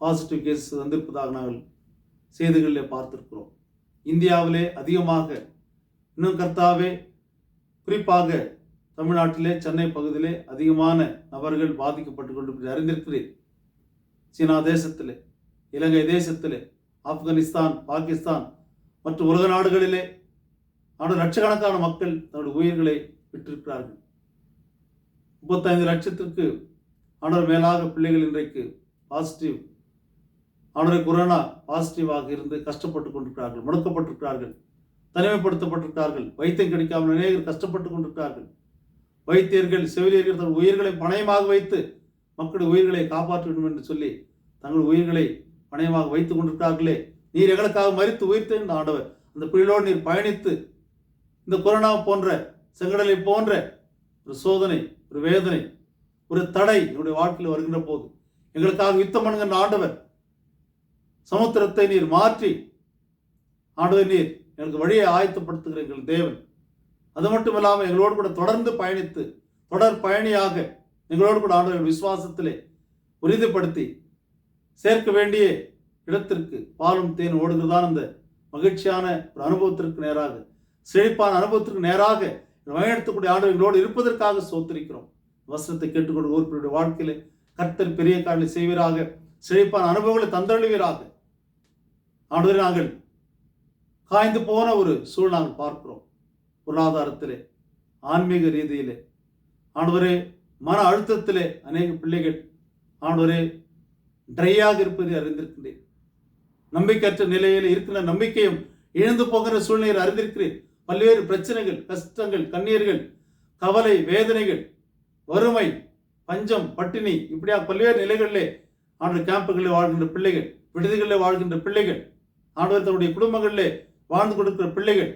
பாசிட்டிவ் கேஸ் வந்திருப்பதாக நாங்கள் செய்திகளிலே பார்த்திருக்கிறோம். இந்தியாவிலே அதிகமாக, இன்னும் கர்த்தாவே, குறிப்பாக தமிழ்நாட்டிலே சென்னை பகுதியிலே அதிகமான நபர்கள் பாதிக்கப்பட்டு கொண்டு அறிந்திருக்கிறேன். சீனா தேசத்திலே, இலங்கை தேசத்திலே, ஆப்கானிஸ்தான், பாகிஸ்தான் மற்றும் உலக நாடுகளிலே லட்சக்கணக்கான மக்கள் தன்னுடைய உயிர்களை விட்டிருக்கிறார்கள். 35 லட்சத்திற்கு மேலாக பிள்ளைகள் இன்றைக்கு பாசிட்டிவ் கொரோனா பாசிட்டிவாக இருந்து கஷ்டப்பட்டு கொண்டிருக்கிறார்கள், முடக்கப்பட்டிருக்கிறார்கள், தனிமைப்படுத்தப்பட்டிருக்கிறார்கள். வைத்தியம் கிடைக்காமல் அநேகர் கஷ்டப்பட்டு கொண்டிருக்கிறார்கள். வைத்தியர்கள், செவிலியர்கள் தங்கள் உயிர்களை பணயமாக வைத்து மக்களுடைய உயிர்களை காப்பாற்ற வேண்டும் என்று சொல்லி தங்கள் உயிர்களை பணயமாக வைத்துக் கொண்டிருக்கிறார்களே. நீர் எங்களுக்காக மரித்து உயிர்த்த ஆண்டவர், அந்த பிள்ளையோடு நீர் பயணித்து இந்த கொரோனா போன்ற, செங்கடலை போன்ற ஒரு சோதனை, ஒரு வேதனை, ஒரு தடை என்னுடைய வாழ்க்கையில் வருகின்ற போது எங்களுக்காக யுத்தம் பண்ணுகின்ற ஆண்டவர், சமுத்திரத்தை நீர் மாற்றி ஆண்டவர் நீர் எங்களுக்கு வழியை ஆயத்தப்படுத்துகிற எங்கள் தேவன். அது மட்டும் இல்லாமல் எங்களோடு கூட தொடர்ந்து பயணித்து தொடர் பயணியாக எங்களோடு கூட ஆண்டவர் விசுவாசத்திலே உறுதிப்படுத்தி சேர்க்க வேண்டிய இடத்திற்கு பாலும் தேன் ஓடுகிறதான் அந்த மகிழ்ச்சியான ஒரு அனுபவத்திற்கு நேராக, செழிப்பான அனுபவத்திற்கு நேராக வழிநடத்தக்கூடிய ஆண்டவர் எங்களோடு இருப்பதற்காக சோத்திருக்கிறோம். வசனத்தை கேட்டுக்கொண்டு ஒருவருடைய வாழ்க்கையிலே கர்த்தர் பெரிய காரியங்களை செய்வீராக, செழிப்பான அனுபவங்களை தந்தளிவீராக. ஆண்டவரே, நாங்கள் காய்ந்து போன ஒரு சூழல் நாங்கள் பார்க்கிறோம். பொருளாதாரத்திலே, ஆன்மீக ரீதியிலே, ஆண்டவரே, மன அழுத்தத்திலே அநேக பிள்ளைகள் ஆண்டவரே ட்ரையாக இருப்பதை அறிந்திருக்கின்றேன். நம்பிக்கையற்ற நிலையில் இருக்கிற நம்பிக்கையும் இழந்து போகிற சூழ்நிலையை அறிந்திருக்கிறேன். பல்வேறு பிரச்சனைகள், கஷ்டங்கள், கண்ணீர்கள், கவலை, வேதனைகள், வறுமை, பஞ்சம், பட்டினி, இப்படியா பல்வேறு நிலைகளிலே ஆண்டவர் கேம்புகளில் வாழ்கின்ற பிள்ளைகள், விடுதிகளில் வாழ்கின்ற பிள்ளைகள், ஆண்டவர் தன்னுடைய குடும்பங்களிலே வாழ்ந்து கொடுக்கிற பிள்ளைகள்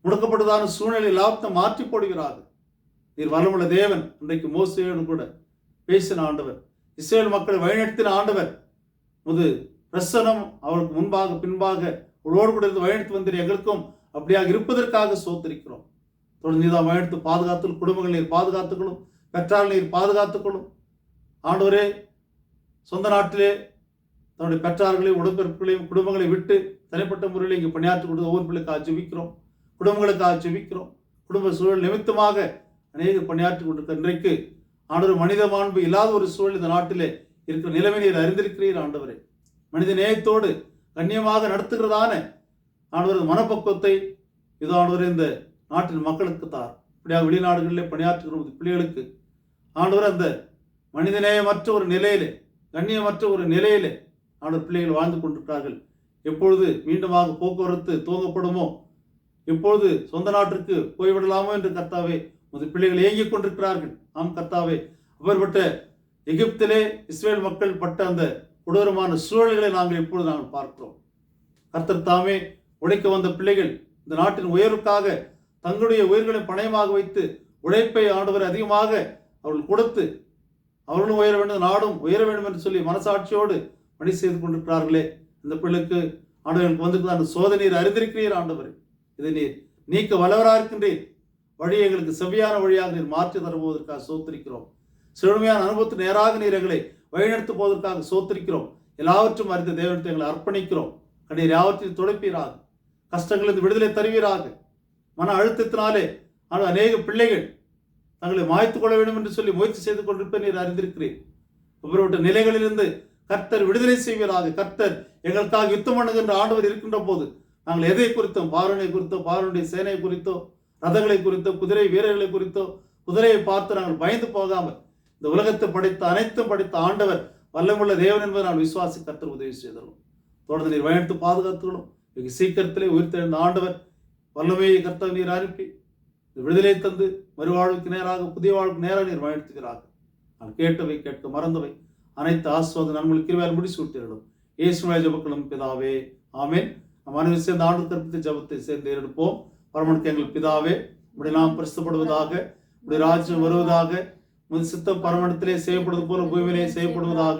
முடக்கப்பட்டதான சூழ்நிலை லாபத்தை மாற்றி போடுகிறார்கள். நீர் வல்லமுள்ள தேவன். இன்றைக்கு மோசேயோடு கூட பேசின ஆண்டவர், இஸ்ரவேல் மக்களை வழிநடத்தின ஆண்டவர், முது பிரசனம் அவருக்கு முன்பாக பின்பாக உங்களோடு கூட இருந்து வழிநடத்தி வந்தீர். எங்களுக்கும் அப்படியாக இருப்பதற்காக சோத்திருக்கிறோம். தொடர்ந்து தான் வழிநடத்து பாதுகாத்துக் குடும்பங்கள் நீர் பாதுகாத்துக்கொள்ளும், பெற்றால் நீர் பாதுகாத்துக்கொள்ளும். ஆண்டவரே, சொந்த நாட்டிலே தன்னுடைய பெற்றார்களையும் உடன்பிறப்புகளையும் குடும்பங்களை விட்டு தனிப்பட்ட முறையில் இங்கு பணியாற்றி கொடுத்த ஒவ்வொரு பிள்ளைக்காக ஜெபிக்கிறோம், குடும்பங்களுக்காக ஜெபிக்கிறோம். குடும்ப சூழல் நிமித்தமாக அநேக பணியாற்றி கொண்டிருக்க இன்றைக்கு ஆண்டவர் மனித மாண்பு இல்லாத ஒரு சூழல் இந்த நாட்டிலே இருக்கிற நிலைமை நீர் அறிந்திருக்கிறீர். ஆண்டவரே, மனித நேயத்தோடு கண்ணியமாக நடத்துகிறதான ஆண்டவர் மனப்பக்குவத்தை இது ஆண்டவர் இந்த நாட்டின் மக்களுக்கு தார். இப்படியாக வெளிநாடுகளிலே பணியாற்றுகிற பிள்ளைகளுக்கு ஆண்டவர் அந்த மனிதநேயமற்ற ஒரு நிலையிலே, கண்ணியமற்ற ஒரு நிலையிலே ஆண்டவர் பிள்ளைகள் வாழ்ந்து கொண்டிருக்கிறார்கள். எப்பொழுது மீண்டுமாக போக்குவரத்து துவங்கப்படுமோ, எப்பொழுது சொந்த நாட்டிற்கு போய்விடலாமோ என்று கர்த்தாவே பிள்ளைகள் ஏங்கிக் கொண்டிருக்கிறார்கள். ஆம் கர்த்தாவே, அப்பேற்பட்ட எகிப்திலே இஸ்ரவேல் மக்கள் பட்ட அந்த கொடூரமான சூழல்களை நாங்கள் பார்க்கிறோம். கர்த்தர் தாமே உழைக்க வந்த பிள்ளைகள் இந்த நாட்டின் உயர்வுக்காக தங்களுடைய உயிர்களை பணயமாக வைத்து உழைப்பை ஆண்டவர் அதிகமாக அவர்கள் கொடுத்து அவர்களும் உயர வேண்டும், நாடும் உயர வேண்டும் என்று சொல்லி மனசாட்சியோடு பணி செய்து கொண்டிருக்கிறார்களே. இந்த பிள்ளைக்கு ஆண்டவர்களுக்கு வந்து அந்த சோதனை அறிந்திருக்கிறீர். ஆண்டவர், இதை நீர் நீக்க வல்லவராக இருக்கின்றீர். வழி எங்களுக்கு செவ்வியான வழியாக நீர் மாற்றி தருவதற்காக சோத்திருக்கிறோம். செழுமையான அனுபவத்தை நேராக நீர் எங்களை வழிநடத்து போவதற்காக சோத்திருக்கிறோம். எல்லாவற்றும் அறிந்த தேவனத்தை எங்களை அர்ப்பணிக்கிறோம். கண்ணீர் யாவற்றையும் துடைப்பீராக, கஷ்டங்களிலிருந்து விடுதலை தருவீராக. மன அழுத்தத்தினாலே ஆனால் அநேக பிள்ளைகள் தங்களை மாய்த்து கொள்ள வேண்டும் என்று சொல்லி முயற்சி செய்து கொண்டிருப்ப நீர் அறிந்திருக்கிறேன். இப்படிப்பட்ட நிலைகளிலிருந்து கர்த்தர் விடுதலை செய்வீராக. கர்த்தர் எங்களுக்காக யுத்தம் பண்ணுகின்ற ஆண்டவர் இருக்கின்ற போது நாங்கள் எதை குறித்தோ, பார்வனை குறித்தோ, பார்வனுடைய சேனை குறித்தோ, ரதங்களை குறித்தோ, குதிரை வீரர்களை குறித்தோ, குதிரையை பார்த்து நாங்கள் பயந்து போகாமல் இந்த உலகத்தை படைத்த அனைத்தும் படைத்த ஆண்டவர் வல்லமுள்ள தேவன் என்பதை நான் விசுவாசி கர்த்தர் உதவி செய்தோம். தொடர்ந்து நீர் வழிநடத்து பாதுகாத்துக்கணும். வெகு சீக்கிரத்திலே உயிர்த்தெழுந்த ஆண்டவர் வல்லமையை கர்த்தர் நீர் அனுப்பி விடுதலை தந்து மறுவாழ்வுக்கு நேராக, புதிய வாழ்வுக்கு நேராக நீர் வழிநடத்துகிறார்கள். நான் கேட்டவை, கேட்க மறந்தவை அனைத்து ஆசுவாத நன்மைகள் கிருபையால் முடிச்சு விட்டீர்களும் இயேசுவின் ஜெபங்களும் பிதாவே, ஆமென். நம் அனைவரும் சேர்ந்த ஆண்டு கற்பித்த ஜெபத்தை சேர்ந்து எடுப்போம். பரமனுக்கு எங்கள் பிதாவே, உடைய நாம் பரிசுத்தப்படுவதாக, உடைய ராஜ்யம் வருவதாக, முது சித்தம் பரமண்டத்திலே செய்யப்படுவது போல பூமியிலே செய்யப்படுவதாக.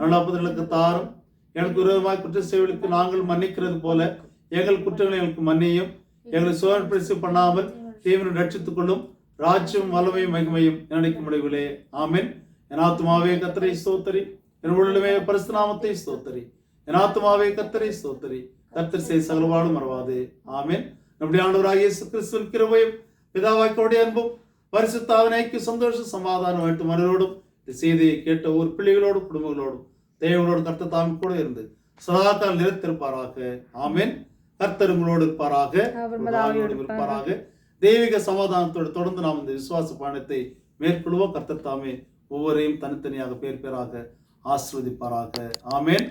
நல்லாப்பதற்கு தாரும். எனக்கு விரோதமாய் குற்ற செய்வதற்கு நாங்கள் மன்னிக்கிறது போல எங்கள் குற்றங்களை எங்களுக்கு மன்னியும். எங்களை சோதனை பண்ணாமல் தீவிரம் ரட்சித்துக் கொள்ளும். ராஜ்யம் வல்லமையும் மகிமையும் நினைக்கும் முடிவிலே, ஆமென். என் ஆத்துமாவே கர்த்தரை ஸ்தோத்திரி, என் உள்ளமே பரிசுத்த நாமத்தை ஸ்தோத்திரி. என் ஆத்துமாவே கர்த்தரை ஸ்தோத்திரி, கர்த்தர் செய் சகலவாழும் மறவாதே, ஆமென். நம்முடைய ஆண்டவராகிய இயேசு கிறிஸ்துவின் கிருபையும் பிதாவாக்கியோடைய அன்பும் பரிசுத்த ஆவியானவருக்கு சந்தோஷம் சமாதானம் வேண்டும் மனதோடும் இந்த செய்தியை கேட்ட ஒரு பிள்ளைகளோடும் குடும்பங்களோடும் தேவனோடு கர்த்தர் தாம் கூட இருந்து சதாகாலம் நிலைத்திருப்பாராக, ஆமென். கர்த்தர் உங்களோடு இருப்பாராக, இருப்பாராக. தெய்வீக சமாதானத்தோடு தொடர்ந்து நாம் இந்த விசுவாச பயணத்தை மேற்கொள்வோம். கர்த்தர் தாமே ஒவ்வொருவரையும் தனித்தனியாக பேர் பேராக ஆசீர்வதிப்பாராக, ஆமென்.